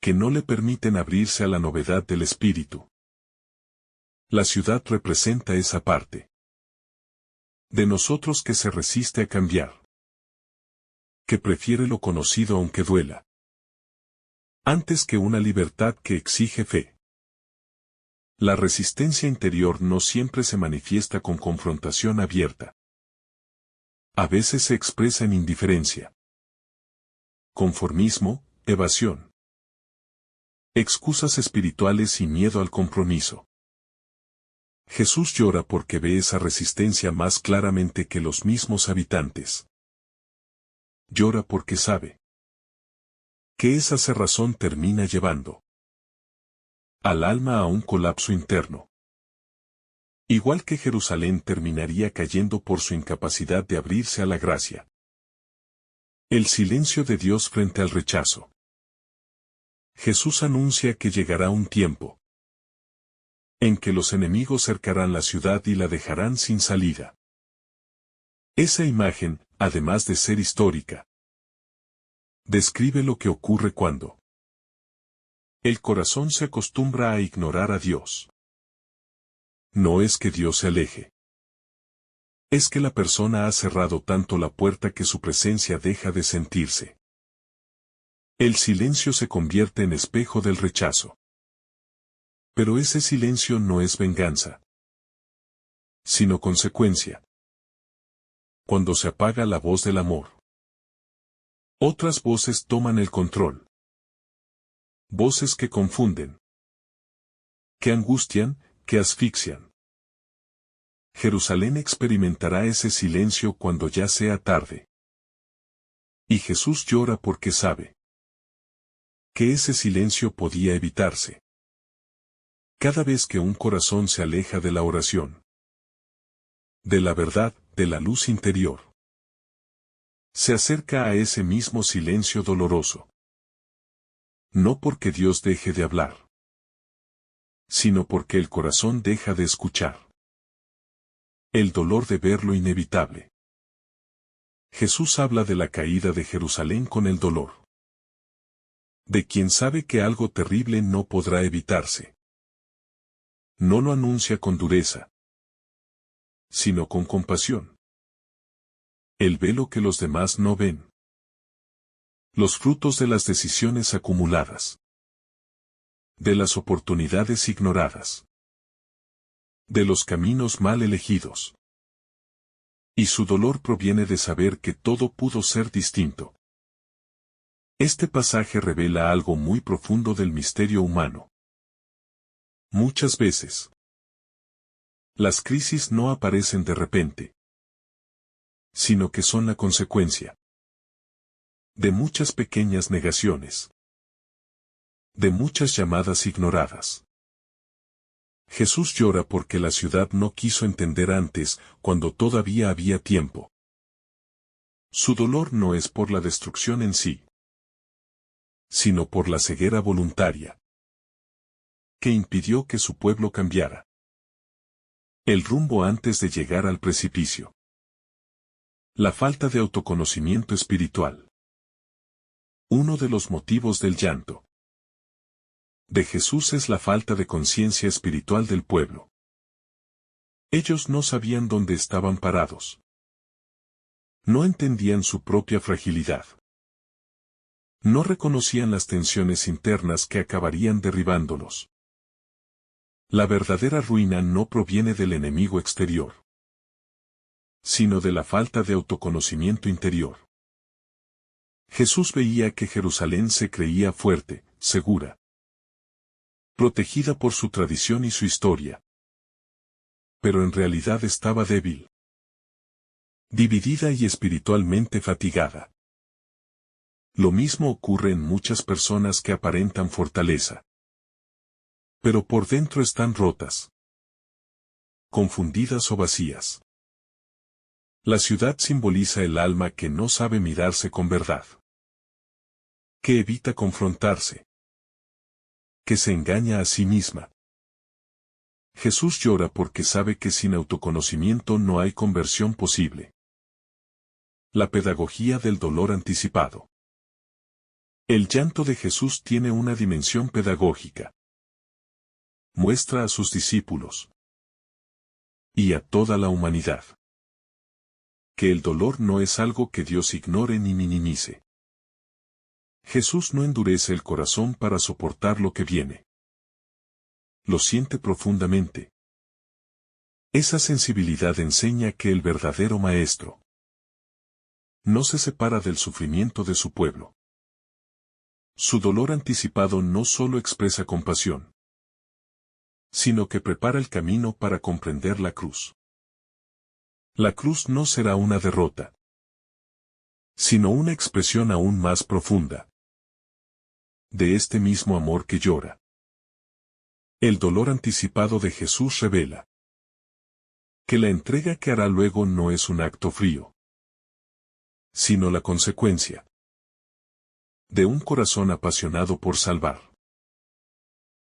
que no le permiten abrirse a la novedad del espíritu. La ciudad representa esa parte de nosotros que se resiste a cambiar, que prefiere lo conocido aunque duela, antes que una libertad que exige fe. La resistencia interior no siempre se manifiesta con confrontación abierta. A veces se expresa en indiferencia, conformismo, evasión, excusas espirituales y miedo al compromiso. Jesús llora porque ve esa resistencia más claramente que los mismos habitantes. Llora porque sabe que esa cerrazón termina llevando al alma a un colapso interno. Igual que Jerusalén terminaría cayendo por su incapacidad de abrirse a la gracia. El silencio de Dios frente al rechazo. Jesús anuncia que llegará un tiempo en que los enemigos cercarán la ciudad y la dejarán sin salida. Esa imagen, además de ser histórica, describe lo que ocurre cuando el corazón se acostumbra a ignorar a Dios. No es que Dios se aleje. Es que la persona ha cerrado tanto la puerta que su presencia deja de sentirse. El silencio se convierte en espejo del rechazo. Pero ese silencio no es venganza, sino consecuencia. Cuando se apaga la voz del amor, otras voces toman el control. Voces que confunden, que angustian, que asfixian. Jerusalén experimentará ese silencio cuando ya sea tarde. Y Jesús llora porque sabe que ese silencio podía evitarse. Cada vez que un corazón se aleja de la oración, de la verdad, de la luz interior, se acerca a ese mismo silencio doloroso. No porque Dios deje de hablar, sino porque el corazón deja de escuchar. El dolor de ver lo inevitable. Jesús habla de la caída de Jerusalén con el dolor de quien sabe que algo terrible no podrá evitarse. No lo anuncia con dureza, sino con compasión. Él ve lo que los demás no ven. Los frutos de las decisiones acumuladas. De las oportunidades ignoradas. De los caminos mal elegidos. Y su dolor proviene de saber que todo pudo ser distinto. Este pasaje revela algo muy profundo del misterio humano. Muchas veces, las crisis no aparecen de repente, sino que son la consecuencia de muchas pequeñas negaciones, de muchas llamadas ignoradas. Jesús llora porque la ciudad no quiso entender antes, cuando todavía había tiempo. Su dolor no es por la destrucción en sí, sino por la ceguera voluntaria que impidió que su pueblo cambiara el rumbo antes de llegar al precipicio. La falta de autoconocimiento espiritual. Uno de los motivos del llanto de Jesús es la falta de conciencia espiritual del pueblo. Ellos no sabían dónde estaban parados. No entendían su propia fragilidad. No reconocían las tensiones internas que acabarían derribándolos. La verdadera ruina no proviene del enemigo exterior, sino de la falta de autoconocimiento interior. Jesús veía que Jerusalén se creía fuerte, segura, protegida por su tradición y su historia. Pero en realidad estaba débil, dividida y espiritualmente fatigada. Lo mismo ocurre en muchas personas que aparentan fortaleza, pero por dentro están rotas, confundidas o vacías. La ciudad simboliza el alma que no sabe mirarse con verdad, que evita confrontarse, que se engaña a sí misma. Jesús llora porque sabe que sin autoconocimiento no hay conversión posible. La pedagogía del dolor anticipado. El llanto de Jesús tiene una dimensión pedagógica. Muestra a sus discípulos y a toda la humanidad que el dolor no es algo que Dios ignore ni minimice. Jesús no endurece el corazón para soportar lo que viene. Lo siente profundamente. Esa sensibilidad enseña que el verdadero maestro no se separa del sufrimiento de su pueblo. Su dolor anticipado no solo expresa compasión, sino que prepara el camino para comprender la cruz. La cruz no será una derrota, sino una expresión aún más profunda de este mismo amor que llora. El dolor anticipado de Jesús revela que la entrega que hará luego no es un acto frío, sino la consecuencia de un corazón apasionado por salvar.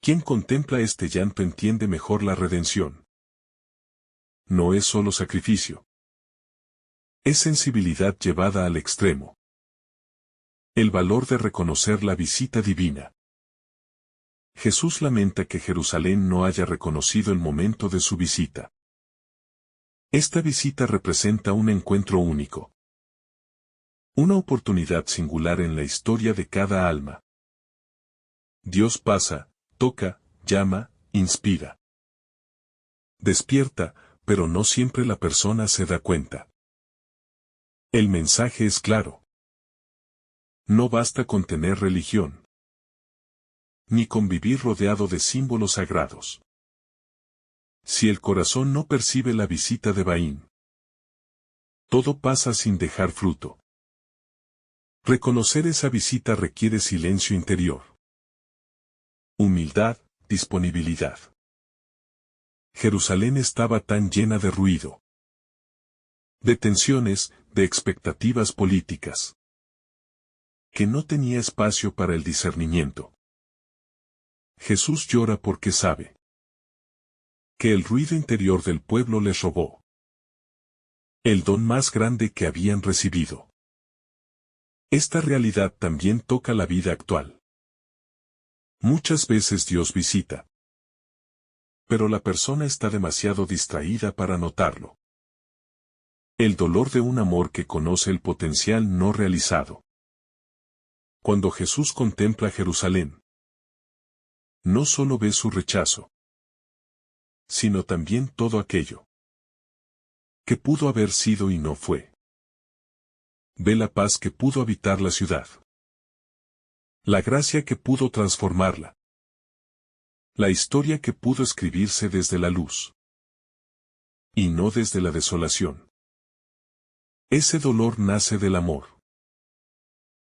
Quien contempla este llanto entiende mejor la redención. No es solo sacrificio. Es sensibilidad llevada al extremo. El valor de reconocer la visita divina. Jesús lamenta que Jerusalén no haya reconocido el momento de su visita. Esta visita representa un encuentro único. Una oportunidad singular en la historia de cada alma. Dios pasa, toca, llama, inspira. Despierta, pero no siempre la persona se da cuenta. El mensaje es claro. No basta con tener religión, ni con vivir rodeado de símbolos sagrados. Si el corazón no percibe la visita de Baín, todo pasa sin dejar fruto. Reconocer esa visita requiere silencio interior, humildad, disponibilidad. Jerusalén estaba tan llena de ruido, de tensiones, de expectativas políticas, que no tenía espacio para el discernimiento. Jesús llora porque sabe que el ruido interior del pueblo les robó el don más grande que habían recibido. Esta realidad también toca la vida actual. Muchas veces Dios visita, pero la persona está demasiado distraída para notarlo. El dolor de un amor que conoce el potencial no realizado. Cuando Jesús contempla Jerusalén, no solo ve su rechazo, sino también todo aquello que pudo haber sido y no fue. Ve la paz que pudo habitar la ciudad, la gracia que pudo transformarla, la historia que pudo escribirse desde la luz, y no desde la desolación. Ese dolor nace del amor.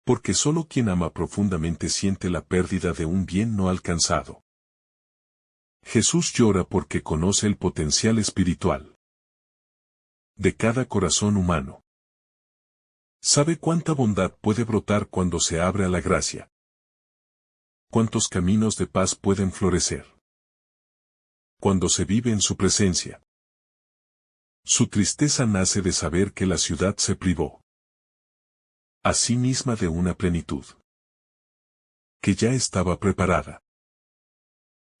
Porque solo quien ama profundamente siente la pérdida de un bien no alcanzado. Jesús llora porque conoce el potencial espiritual de cada corazón humano. Sabe cuánta bondad puede brotar cuando se abre a la gracia. Cuántos caminos de paz pueden florecer cuando se vive en su presencia. Su tristeza nace de saber que la ciudad se privó a sí misma de una plenitud que ya estaba preparada.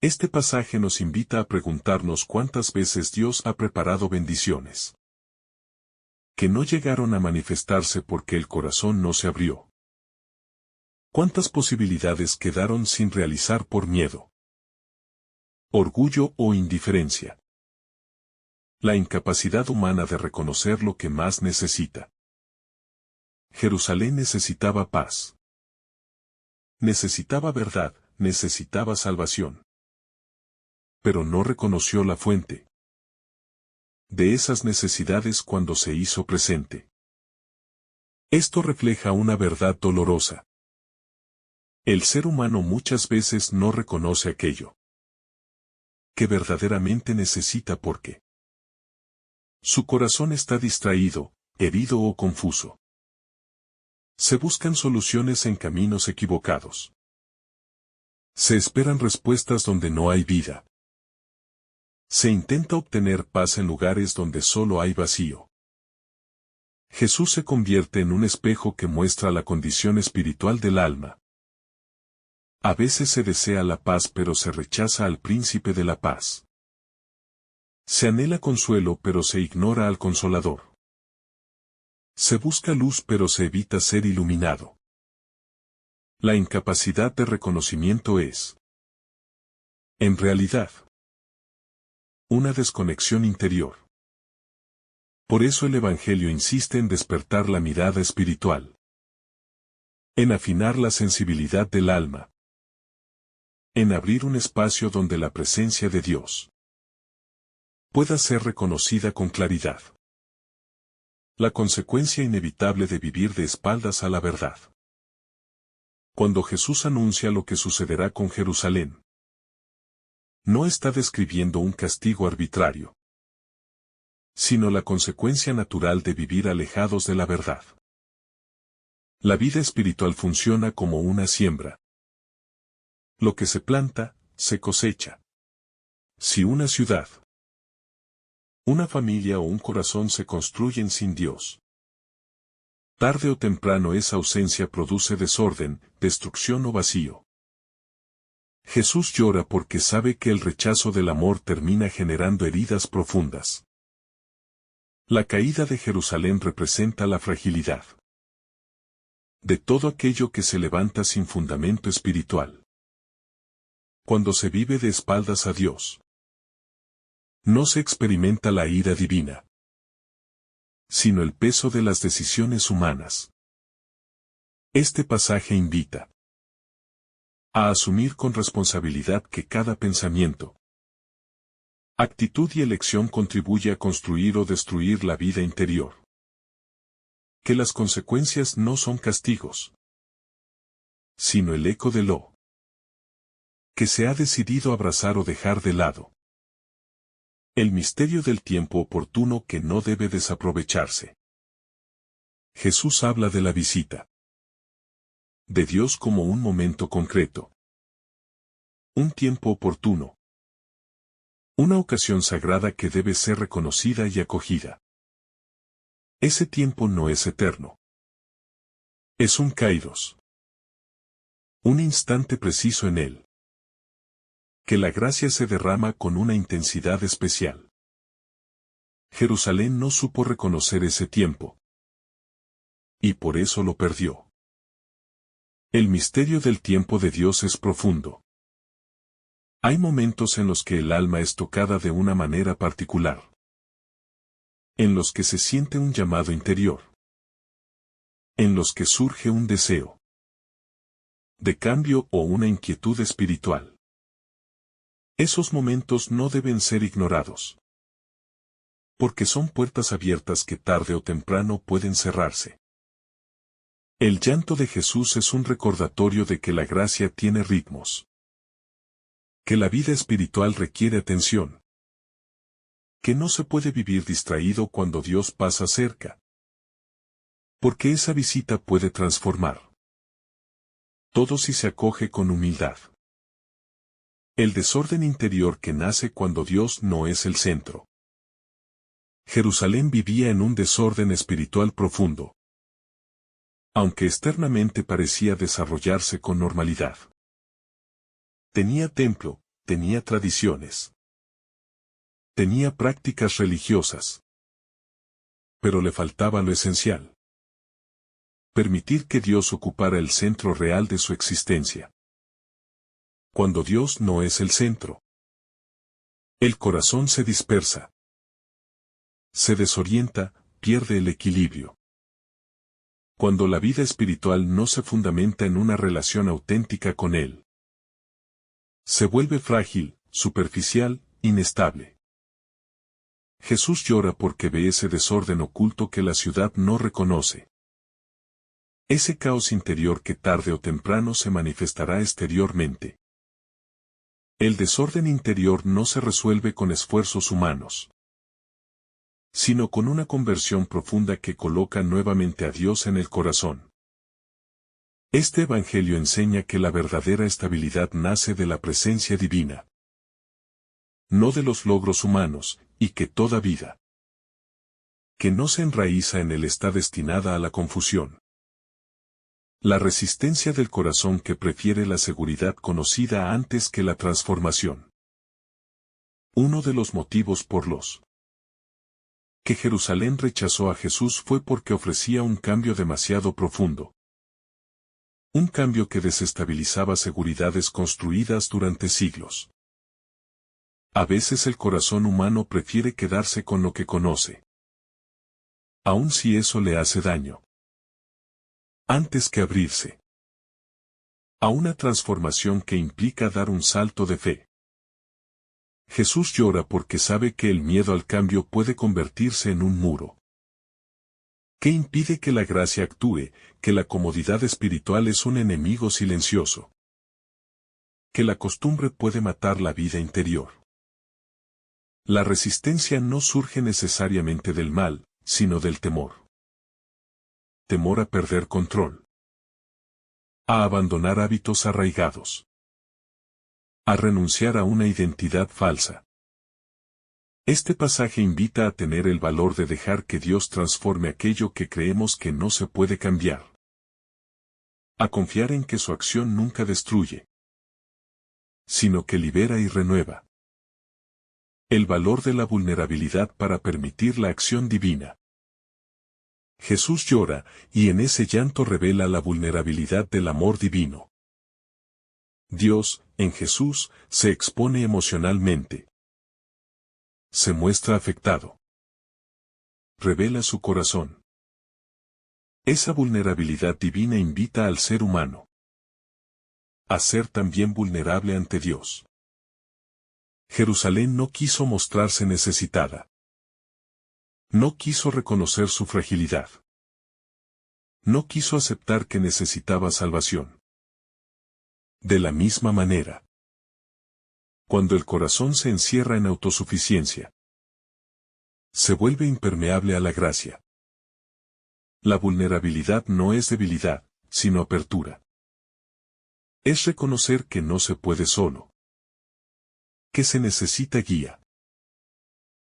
Este pasaje nos invita a preguntarnos cuántas veces Dios ha preparado bendiciones que no llegaron a manifestarse porque el corazón no se abrió. ¿Cuántas posibilidades quedaron sin realizar por miedo? Orgullo o indiferencia. La incapacidad humana de reconocer lo que más necesita. Jerusalén necesitaba paz. Necesitaba verdad, necesitaba salvación. Pero no reconoció la fuente de esas necesidades cuando se hizo presente. Esto refleja una verdad dolorosa. El ser humano muchas veces no reconoce aquello que verdaderamente necesita porque su corazón está distraído, herido o confuso. Se buscan soluciones en caminos equivocados. Se esperan respuestas donde no hay vida. Se intenta obtener paz en lugares donde solo hay vacío. Jesús se convierte en un espejo que muestra la condición espiritual del alma. A veces se desea la paz pero se rechaza al príncipe de la paz. Se anhela consuelo pero se ignora al consolador. Se busca luz pero se evita ser iluminado. La incapacidad de reconocimiento es, en realidad, una desconexión interior. Por eso el Evangelio insiste en despertar la mirada espiritual, en afinar la sensibilidad del alma, en abrir un espacio donde la presencia de Dios pueda ser reconocida con claridad. La consecuencia inevitable de vivir de espaldas a la verdad. Cuando Jesús anuncia lo que sucederá con Jerusalén, no está describiendo un castigo arbitrario, sino la consecuencia natural de vivir alejados de la verdad. La vida espiritual funciona como una siembra. Lo que se planta, se cosecha. Si una ciudad, una familia o un corazón se construyen sin Dios, tarde o temprano esa ausencia produce desorden, destrucción o vacío. Jesús llora porque sabe que el rechazo del amor termina generando heridas profundas. La caída de Jerusalén representa la fragilidad de todo aquello que se levanta sin fundamento espiritual. Cuando se vive de espaldas a Dios, no se experimenta la ira divina, sino el peso de las decisiones humanas. Este pasaje invita a asumir con responsabilidad que cada pensamiento, actitud y elección contribuye a construir o destruir la vida interior. Que las consecuencias no son castigos, sino el eco de lo que se ha decidido abrazar o dejar de lado. El misterio del tiempo oportuno que no debe desaprovecharse. Jesús habla de la visita de Dios como un momento concreto. Un tiempo oportuno. Una ocasión sagrada que debe ser reconocida y acogida. Ese tiempo no es eterno. Es un kairos. Un instante preciso en él. Que la gracia se derrama con una intensidad especial. Jerusalén no supo reconocer ese tiempo. Y por eso lo perdió. El misterio del tiempo de Dios es profundo. Hay momentos en los que el alma es tocada de una manera particular. En los que se siente un llamado interior. En los que surge un deseo de cambio o una inquietud espiritual. Esos momentos no deben ser ignorados. Porque son puertas abiertas que tarde o temprano pueden cerrarse. El llanto de Jesús es un recordatorio de que la gracia tiene ritmos. Que la vida espiritual requiere atención. Que no se puede vivir distraído cuando Dios pasa cerca. Porque esa visita puede transformar todo si se acoge con humildad. El desorden interior que nace cuando Dios no es el centro. Jerusalén vivía en un desorden espiritual profundo. Aunque externamente parecía desarrollarse con normalidad. Tenía templo, tenía tradiciones. Tenía prácticas religiosas. Pero le faltaba lo esencial. Permitir que Dios ocupara el centro real de su existencia. Cuando Dios no es el centro, El corazón se dispersa. Se desorienta, pierde el equilibrio. Cuando la vida espiritual no se fundamenta en una relación auténtica con Él, se vuelve frágil, superficial, inestable. Jesús llora porque ve ese desorden oculto que la ciudad no reconoce. Ese caos interior que tarde o temprano se manifestará exteriormente. El desorden interior no se resuelve con esfuerzos humanos, sino con una conversión profunda que coloca nuevamente a Dios en el corazón. Este Evangelio enseña que la verdadera estabilidad nace de la presencia divina, no de los logros humanos, y que toda vida que no se enraiza en él está destinada a la confusión. La resistencia del corazón que prefiere la seguridad conocida antes que la transformación. Uno de los motivos por los que Jerusalén rechazó a Jesús fue porque ofrecía un cambio demasiado profundo. Un cambio que desestabilizaba seguridades construidas durante siglos. A veces el corazón humano prefiere quedarse con lo que conoce, aun si eso le hace daño, antes que abrirse a una transformación que implica dar un salto de fe. Jesús llora porque sabe que el miedo al cambio puede convertirse en un muro que impide que la gracia actúe, que la comodidad espiritual es un enemigo silencioso, que la costumbre puede matar la vida interior. La resistencia no surge necesariamente del mal, sino del temor. Temor a perder control, a abandonar hábitos arraigados, a renunciar a una identidad falsa. Este pasaje invita a tener el valor de dejar que Dios transforme aquello que creemos que no se puede cambiar. A confiar en que su acción nunca destruye, sino que libera y renueva. El valor de la vulnerabilidad para permitir la acción divina. Jesús llora, y en ese llanto revela la vulnerabilidad del amor divino. Dios, en Jesús, se expone emocionalmente. Se muestra afectado. Revela su corazón. Esa vulnerabilidad divina invita al ser humano a ser también vulnerable ante Dios. Jerusalén no quiso mostrarse necesitada. No quiso reconocer su fragilidad. No quiso aceptar que necesitaba salvación. De la misma manera, cuando el corazón se encierra en autosuficiencia, se vuelve impermeable a la gracia. La vulnerabilidad no es debilidad, sino apertura. Es reconocer que no se puede solo, que se necesita guía,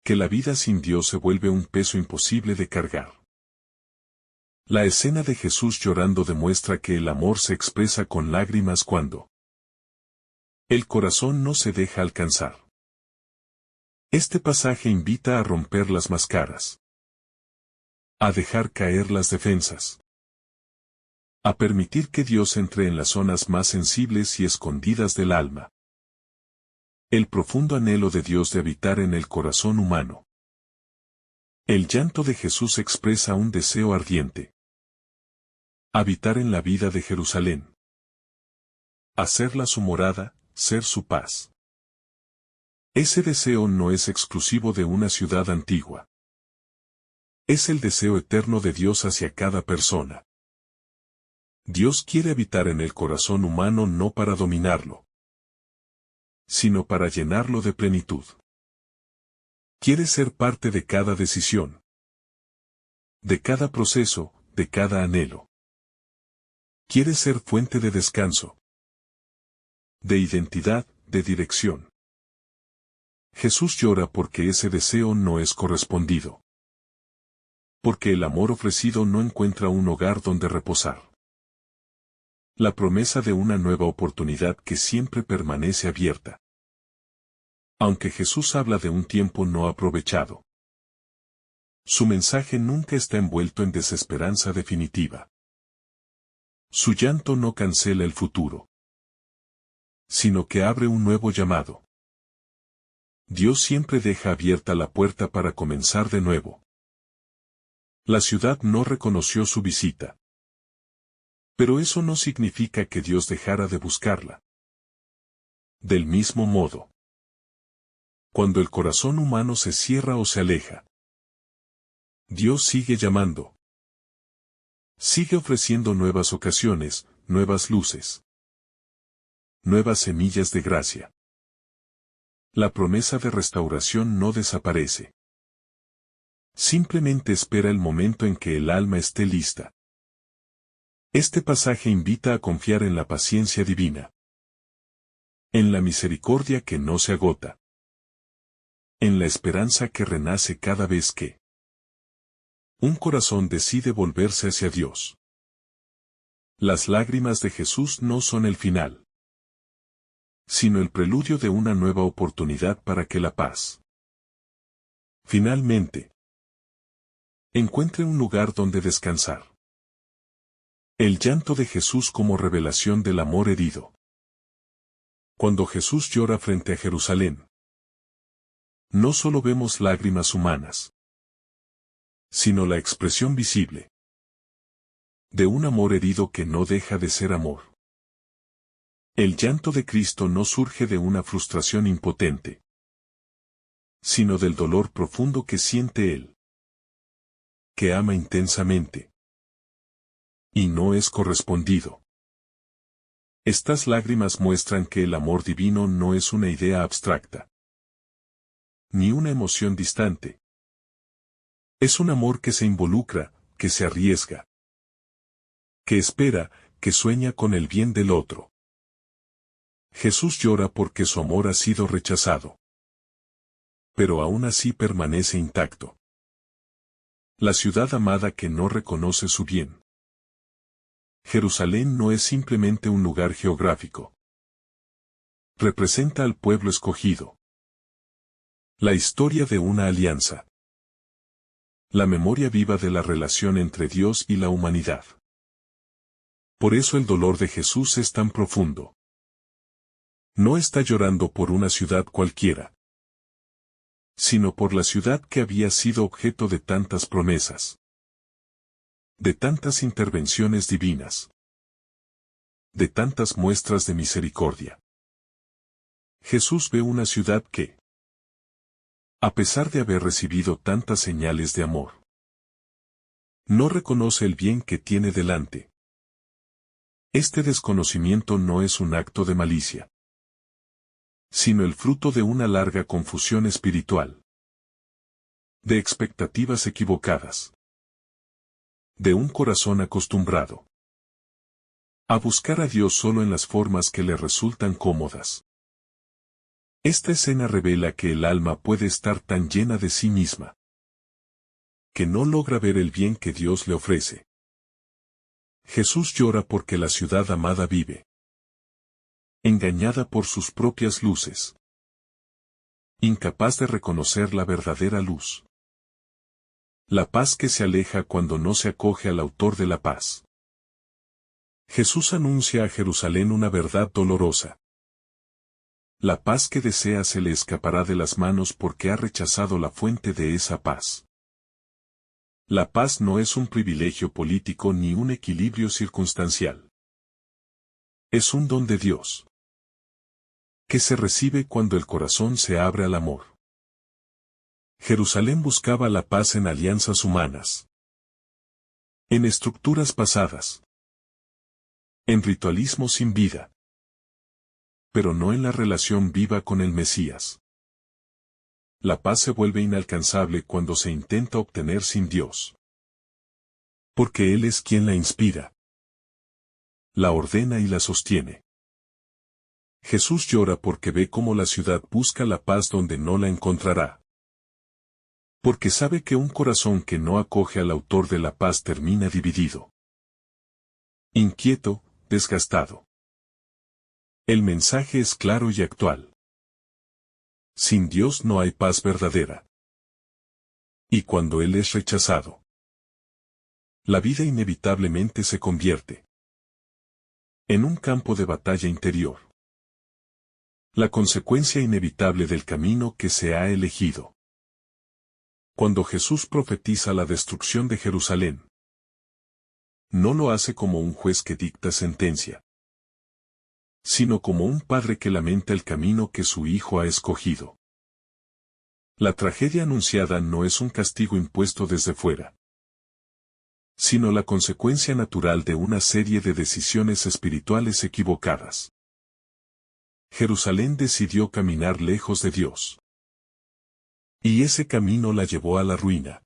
que la vida sin Dios se vuelve un peso imposible de cargar. La escena de Jesús llorando demuestra que el amor se expresa con lágrimas cuando el corazón no se deja alcanzar. Este pasaje invita a romper las máscaras, a dejar caer las defensas, a permitir que Dios entre en las zonas más sensibles y escondidas del alma. El profundo anhelo de Dios de habitar en el corazón humano. El llanto de Jesús expresa un deseo ardiente. Habitar en la vida de Jerusalén. Hacerla su morada, ser su paz. Ese deseo no es exclusivo de una ciudad antigua. Es el deseo eterno de Dios hacia cada persona. Dios quiere habitar en el corazón humano no para dominarlo, sino para llenarlo de plenitud. Quiere ser parte de cada decisión, de cada proceso, de cada anhelo. Quiere ser fuente de descanso, de identidad, de dirección. Jesús llora porque ese deseo no es correspondido. Porque el amor ofrecido no encuentra un hogar donde reposar. La promesa de una nueva oportunidad que siempre permanece abierta. Aunque Jesús habla de un tiempo no aprovechado, su mensaje nunca está envuelto en desesperanza definitiva. Su llanto no cancela el futuro, sino que abre un nuevo llamado. Dios siempre deja abierta la puerta para comenzar de nuevo. La ciudad no reconoció su visita. Pero eso no significa que Dios dejara de buscarla. Del mismo modo, cuando el corazón humano se cierra o se aleja, Dios sigue llamando. Sigue ofreciendo nuevas ocasiones, nuevas luces, nuevas semillas de gracia. La promesa de restauración no desaparece. Simplemente espera el momento en que el alma esté lista. Este pasaje invita a confiar en la paciencia divina, en la misericordia que no se agota, en la esperanza que renace cada vez que un corazón decide volverse hacia Dios. Las lágrimas de Jesús no son el final, sino el preludio de una nueva oportunidad para que la paz, finalmente, encuentre un lugar donde descansar. El llanto de Jesús como revelación del amor herido. Cuando Jesús llora frente a Jerusalén, no solo vemos lágrimas humanas, sino la expresión visible de un amor herido que no deja de ser amor. El llanto de Cristo no surge de una frustración impotente, sino del dolor profundo que siente Él, que ama intensamente y no es correspondido. Estas lágrimas muestran que el amor divino no es una idea abstracta, ni una emoción distante. Es un amor que se involucra, que se arriesga, que espera, que sueña con el bien del otro. Jesús llora porque su amor ha sido rechazado, pero aún así permanece intacto. La ciudad amada que no reconoce su bien. Jerusalén no es simplemente un lugar geográfico. Representa al pueblo escogido. La historia de una alianza. La memoria viva de la relación entre Dios y la humanidad. Por eso el dolor de Jesús es tan profundo. No está llorando por una ciudad cualquiera, sino por la ciudad que había sido objeto de tantas promesas, de tantas intervenciones divinas, de tantas muestras de misericordia. Jesús ve una ciudad que, a pesar de haber recibido tantas señales de amor, no reconoce el bien que tiene delante. Este desconocimiento no es un acto de malicia, sino el fruto de una larga confusión espiritual, de expectativas equivocadas, de un corazón acostumbrado a buscar a Dios solo en las formas que le resultan cómodas. Esta escena revela que el alma puede estar tan llena de sí misma, que no logra ver el bien que Dios le ofrece. Jesús llora porque la ciudad amada vive engañada por sus propias luces, incapaz de reconocer la verdadera luz. La paz que se aleja cuando no se acoge al autor de la paz. Jesús anuncia a Jerusalén una verdad dolorosa. La paz que desea se le escapará de las manos porque ha rechazado la fuente de esa paz. La paz no es un privilegio político ni un equilibrio circunstancial. Es un don de Dios, que se recibe cuando el corazón se abre al amor. Jerusalén buscaba la paz en alianzas humanas, en estructuras pasadas, en ritualismo sin vida, pero no en la relación viva con el Mesías. La paz se vuelve inalcanzable cuando se intenta obtener sin Dios, porque Él es quien la inspira, la ordena y la sostiene. Jesús llora porque ve cómo la ciudad busca la paz donde no la encontrará. Porque sabe que un corazón que no acoge al autor de la paz termina dividido, inquieto, desgastado. El mensaje es claro y actual. Sin Dios no hay paz verdadera. Y cuando Él es rechazado, la vida inevitablemente se convierte en un campo de batalla interior. La consecuencia inevitable del camino que se ha elegido. Cuando Jesús profetiza la destrucción de Jerusalén, no lo hace como un juez que dicta sentencia, sino como un padre que lamenta el camino que su hijo ha escogido. La tragedia anunciada no es un castigo impuesto desde fuera, sino la consecuencia natural de una serie de decisiones espirituales equivocadas. Jerusalén decidió caminar lejos de Dios. Y ese camino la llevó a la ruina.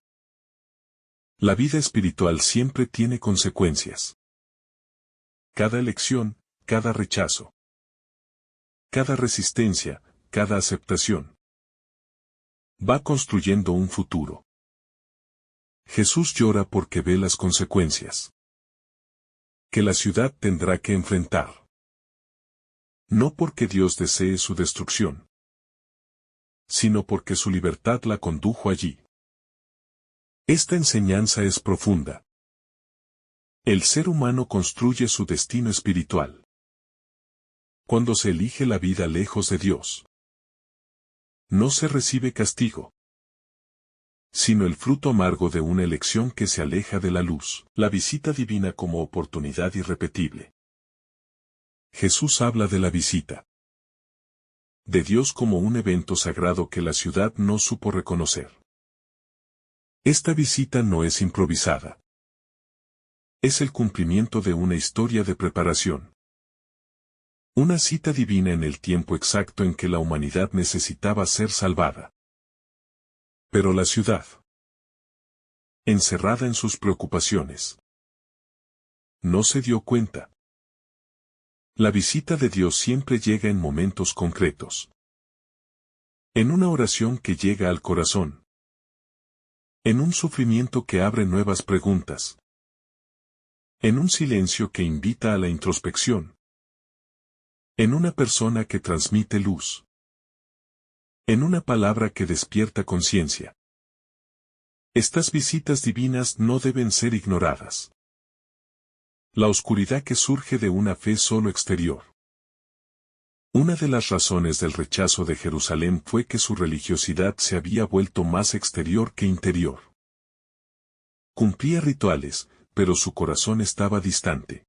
La vida espiritual siempre tiene consecuencias. Cada elección, cada rechazo, cada resistencia, cada aceptación, va construyendo un futuro. Jesús llora porque ve las consecuencias que la ciudad tendrá que enfrentar. No porque Dios desee su destrucción, sino porque su libertad la condujo allí. Esta enseñanza es profunda. El ser humano construye su destino espiritual cuando se elige la vida lejos de Dios. No se recibe castigo, sino el fruto amargo de una elección que se aleja de la luz, la visita divina como oportunidad irrepetible. Jesús habla de la visita de Dios como un evento sagrado que la ciudad no supo reconocer. Esta visita no es improvisada. Es el cumplimiento de una historia de preparación. Una cita divina en el tiempo exacto en que la humanidad necesitaba ser salvada. Pero la ciudad, encerrada en sus preocupaciones, no se dio cuenta. La visita de Dios siempre llega en momentos concretos. En una oración que llega al corazón. En un sufrimiento que abre nuevas preguntas. En un silencio que invita a la introspección. En una persona que transmite luz. En una palabra que despierta conciencia. Estas visitas divinas no deben ser ignoradas. La oscuridad que surge de una fe solo exterior. Una de las razones del rechazo de Jerusalén fue que su religiosidad se había vuelto más exterior que interior. Cumplía rituales, pero su corazón estaba distante.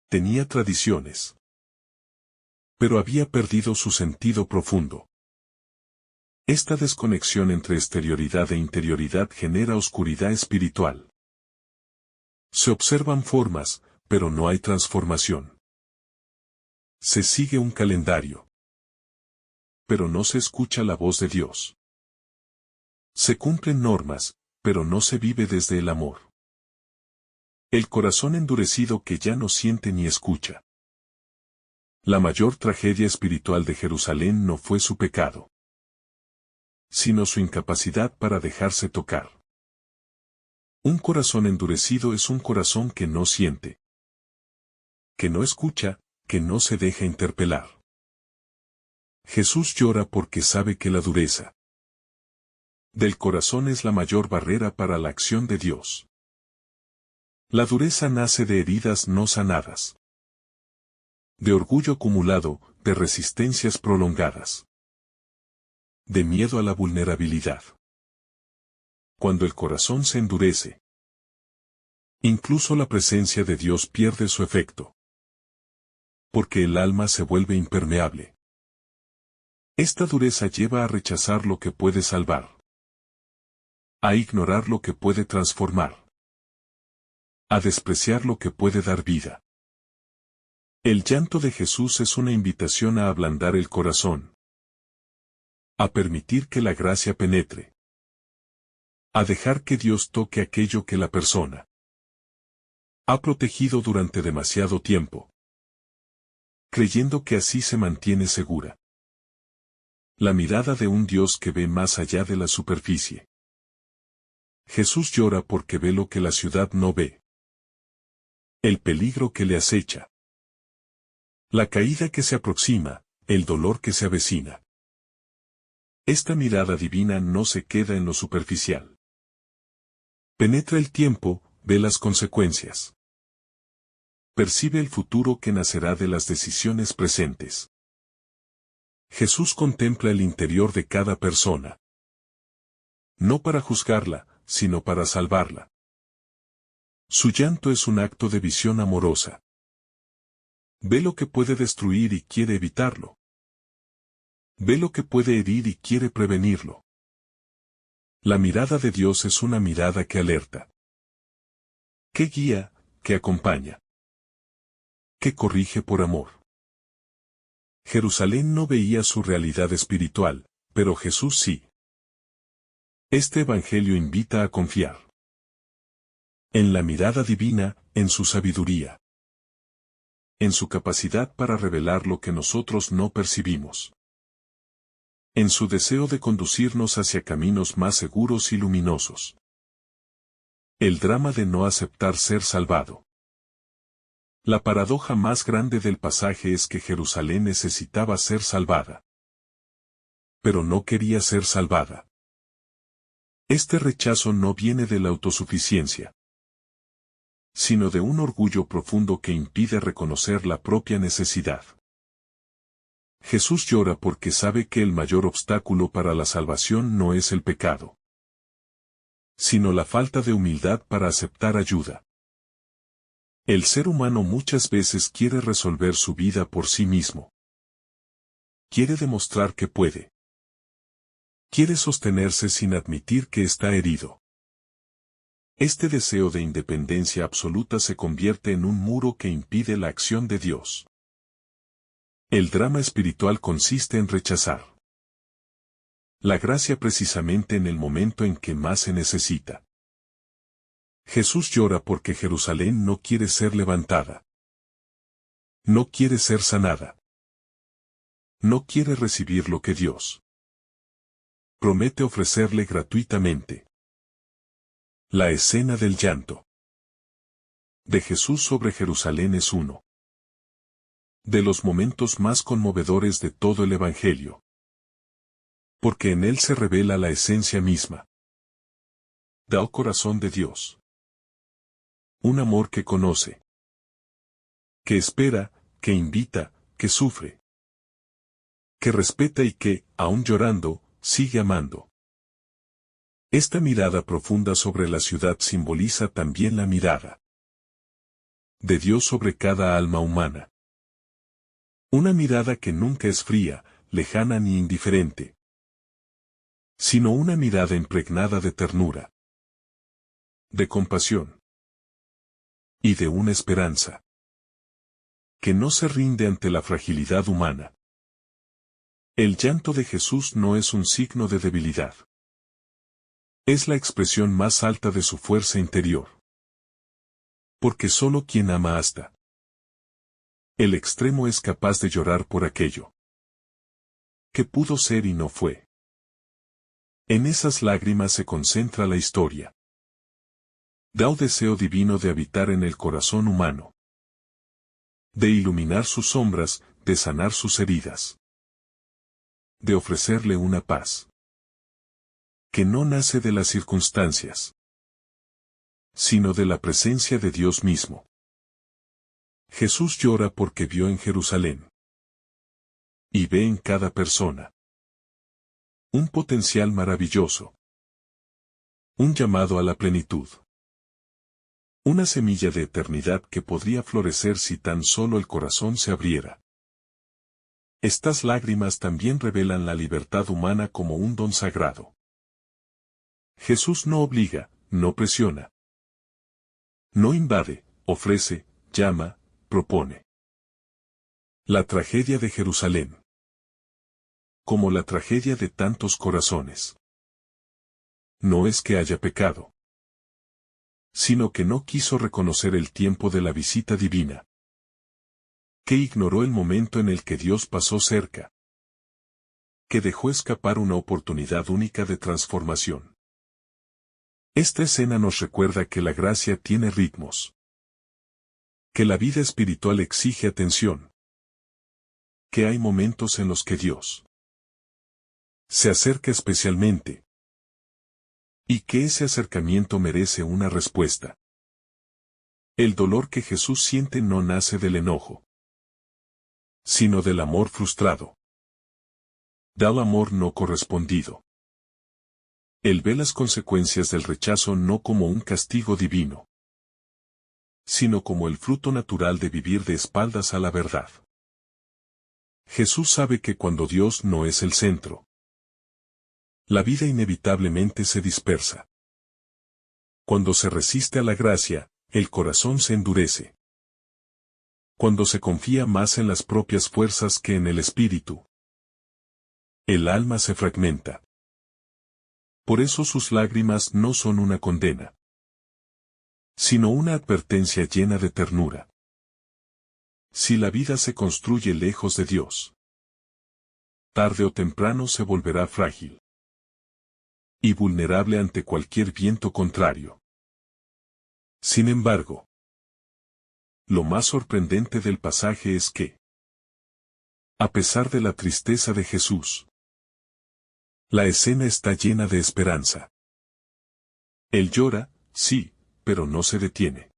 Tenía tradiciones, pero había perdido su sentido profundo. Esta desconexión entre exterioridad e interioridad genera oscuridad espiritual. Se observan formas, pero no hay transformación. Se sigue un calendario, pero no se escucha la voz de Dios. Se cumplen normas, pero no se vive desde el amor. El corazón endurecido que ya no siente ni escucha. La mayor tragedia espiritual de Jerusalén no fue su pecado, sino su incapacidad para dejarse tocar. Un corazón endurecido es un corazón que no siente, que no escucha, que no se deja interpelar. Jesús llora porque sabe que la dureza del corazón es la mayor barrera para la acción de Dios. La dureza nace de heridas no sanadas, de orgullo acumulado, de resistencias prolongadas, de miedo a la vulnerabilidad. Cuando el corazón se endurece, incluso la presencia de Dios pierde su efecto, porque el alma se vuelve impermeable. Esta dureza lleva a rechazar lo que puede salvar, a ignorar lo que puede transformar, a despreciar lo que puede dar vida. El llanto de Jesús es una invitación a ablandar el corazón, a permitir que la gracia penetre, a dejar que Dios toque aquello que la persona ha protegido durante demasiado tiempo, creyendo que así se mantiene segura. La mirada de un Dios que ve más allá de la superficie. Jesús llora porque ve lo que la ciudad no ve. El peligro que le acecha. La caída que se aproxima, el dolor que se avecina. Esta mirada divina no se queda en lo superficial. Penetra el tiempo, ve las consecuencias. Percibe el futuro que nacerá de las decisiones presentes. Jesús contempla el interior de cada persona. No para juzgarla, sino para salvarla. Su llanto es un acto de visión amorosa. Ve lo que puede destruir y quiere evitarlo. Ve lo que puede herir y quiere prevenirlo. La mirada de Dios es una mirada que alerta, que guía, que acompaña, que corrige por amor. Jerusalén no veía su realidad espiritual, pero Jesús sí. Este evangelio invita a confiar en la mirada divina, en su sabiduría, en su capacidad para revelar lo que nosotros no percibimos, en su deseo de conducirnos hacia caminos más seguros y luminosos. El drama de no aceptar ser salvado. La paradoja más grande del pasaje es que Jerusalén necesitaba ser salvada, pero no quería ser salvada. Este rechazo no viene de la autosuficiencia, sino de un orgullo profundo que impide reconocer la propia necesidad. Jesús llora porque sabe que el mayor obstáculo para la salvación no es el pecado, sino la falta de humildad para aceptar ayuda. El ser humano muchas veces quiere resolver su vida por sí mismo. Quiere demostrar que puede. Quiere sostenerse sin admitir que está herido. Este deseo de independencia absoluta se convierte en un muro que impide la acción de Dios. El drama espiritual consiste en rechazar la gracia precisamente en el momento en que más se necesita. Jesús llora porque Jerusalén no quiere ser levantada. No quiere ser sanada. No quiere recibir lo que Dios promete ofrecerle gratuitamente. La escena del llanto de Jesús sobre Jerusalén es uno de los momentos más conmovedores de todo el Evangelio, porque en él se revela la esencia misma del corazón de Dios. Un amor que conoce, que espera, que invita, que sufre, que respeta y que, aun llorando, sigue amando. Esta mirada profunda sobre la ciudad simboliza también la mirada de Dios sobre cada alma humana. Una mirada que nunca es fría, lejana ni indiferente, sino una mirada impregnada de ternura, de compasión y de una esperanza que no se rinde ante la fragilidad humana. El llanto de Jesús no es un signo de debilidad. Es la expresión más alta de su fuerza interior. Porque solo quien ama hasta el extremo es capaz de llorar por aquello que pudo ser y no fue. En esas lágrimas se concentra la historia. Da un deseo divino de habitar en el corazón humano, de iluminar sus sombras, de sanar sus heridas, de ofrecerle una paz que no nace de las circunstancias, sino de la presencia de Dios mismo. Jesús llora porque vio en Jerusalén y ve en cada persona un potencial maravilloso, un llamado a la plenitud, una semilla de eternidad que podría florecer si tan solo el corazón se abriera. Estas lágrimas también revelan la libertad humana como un don sagrado. Jesús no obliga, no presiona, no invade, ofrece, llama, propone. La tragedia de Jerusalén, como la tragedia de tantos corazones, no es que haya pecado, sino que no quiso reconocer el tiempo de la visita divina, que ignoró el momento en el que Dios pasó cerca, que dejó escapar una oportunidad única de transformación. Esta escena nos recuerda que la gracia tiene ritmos, que la vida espiritual exige atención, que hay momentos en los que Dios se acerca especialmente, y que ese acercamiento merece una respuesta. El dolor que Jesús siente no nace del enojo, sino del amor frustrado. Del amor no correspondido. Él ve las consecuencias del rechazo no como un castigo divino, sino como el fruto natural de vivir de espaldas a la verdad. Jesús sabe que cuando Dios no es el centro, la vida inevitablemente se dispersa. Cuando se resiste a la gracia, el corazón se endurece. Cuando se confía más en las propias fuerzas que en el Espíritu, el alma se fragmenta. Por eso sus lágrimas no son una condena, sino una advertencia llena de ternura. Si la vida se construye lejos de Dios, tarde o temprano se volverá frágil y vulnerable ante cualquier viento contrario. Sin embargo, lo más sorprendente del pasaje es que, a pesar de la tristeza de Jesús, la escena está llena de esperanza. Él llora, sí, pero no se detiene.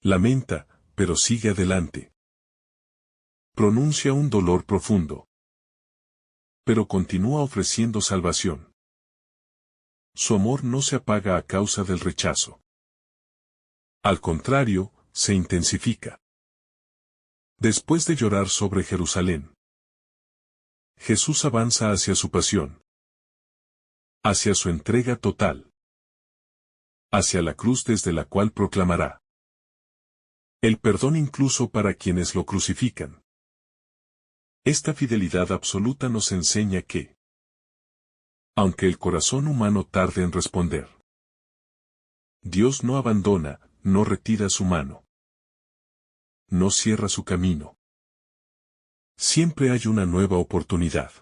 Lamenta, pero sigue adelante. Pronuncia un dolor profundo, pero continúa ofreciendo salvación. Su amor no se apaga a causa del rechazo. Al contrario, se intensifica. Después de llorar sobre Jerusalén, Jesús avanza hacia su pasión, hacia su entrega total, hacia la cruz desde la cual proclamará el perdón incluso para quienes lo crucifican. Esta fidelidad absoluta nos enseña que, aunque el corazón humano tarde en responder, Dios no abandona, no retira su mano, no cierra su camino. Siempre hay una nueva oportunidad.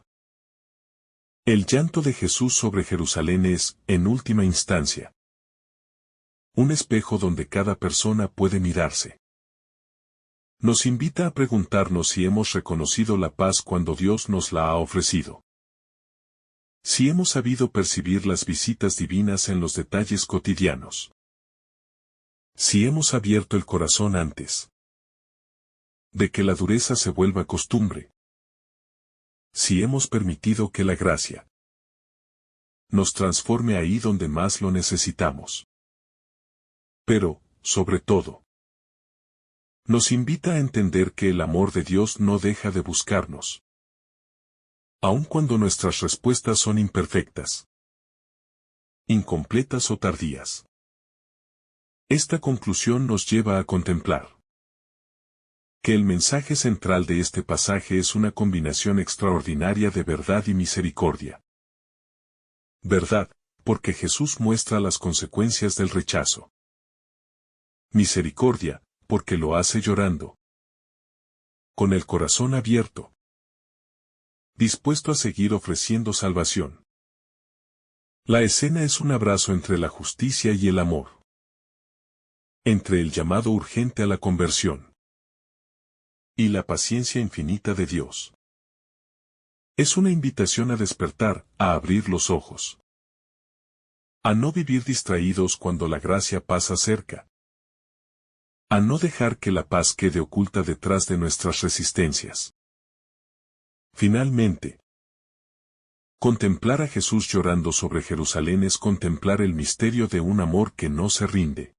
El llanto de Jesús sobre Jerusalén es, en última instancia, un espejo donde cada persona puede mirarse. Nos invita a preguntarnos si hemos reconocido la paz cuando Dios nos la ha ofrecido. Si hemos sabido percibir las visitas divinas en los detalles cotidianos. Si hemos abierto el corazón antes de que la dureza se vuelva costumbre. Si hemos permitido que la gracia nos transforme ahí donde más lo necesitamos. Pero, sobre todo, nos invita a entender que el amor de Dios no deja de buscarnos. Aun cuando nuestras respuestas son imperfectas, incompletas o tardías. Esta conclusión nos lleva a contemplar que el mensaje central de este pasaje es una combinación extraordinaria de verdad y misericordia. Verdad, porque Jesús muestra las consecuencias del rechazo. Misericordia, porque lo hace llorando, con el corazón abierto, dispuesto a seguir ofreciendo salvación. La escena es un abrazo entre la justicia y el amor, entre el llamado urgente a la conversión y la paciencia infinita de Dios. Es una invitación a despertar, a abrir los ojos, a no vivir distraídos cuando la gracia pasa cerca, a no dejar que la paz quede oculta detrás de nuestras resistencias. Finalmente, contemplar a Jesús llorando sobre Jerusalén es contemplar el misterio de un amor que no se rinde.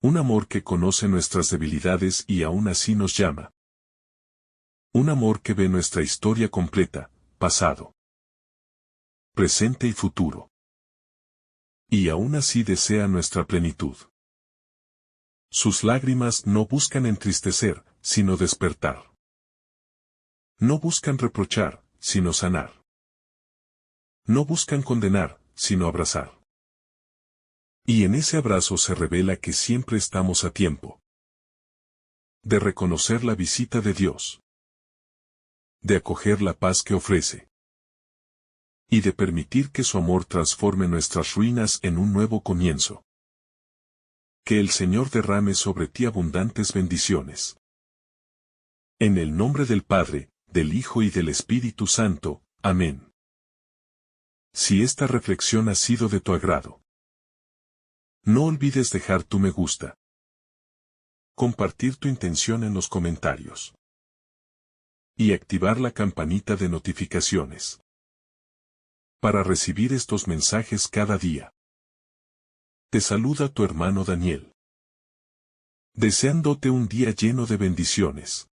Un amor que conoce nuestras debilidades y aún así nos llama. Un amor que ve nuestra historia completa, pasado, presente y futuro. Y aún así desea nuestra plenitud. Sus lágrimas no buscan entristecer, sino despertar. No buscan reprochar, sino sanar. No buscan condenar, sino abrazar. Y en ese abrazo se revela que siempre estamos a tiempo de reconocer la visita de Dios, de acoger la paz que ofrece, y de permitir que su amor transforme nuestras ruinas en un nuevo comienzo. Que el Señor derrame sobre ti abundantes bendiciones. En el nombre del Padre, del Hijo y del Espíritu Santo. Amén. Si esta reflexión ha sido de tu agrado, no olvides dejar tu me gusta. Compartir tu intención en los comentarios. Y activar la campanita de notificaciones para recibir estos mensajes cada día. Te saluda tu hermano Daniel, deseándote un día lleno de bendiciones.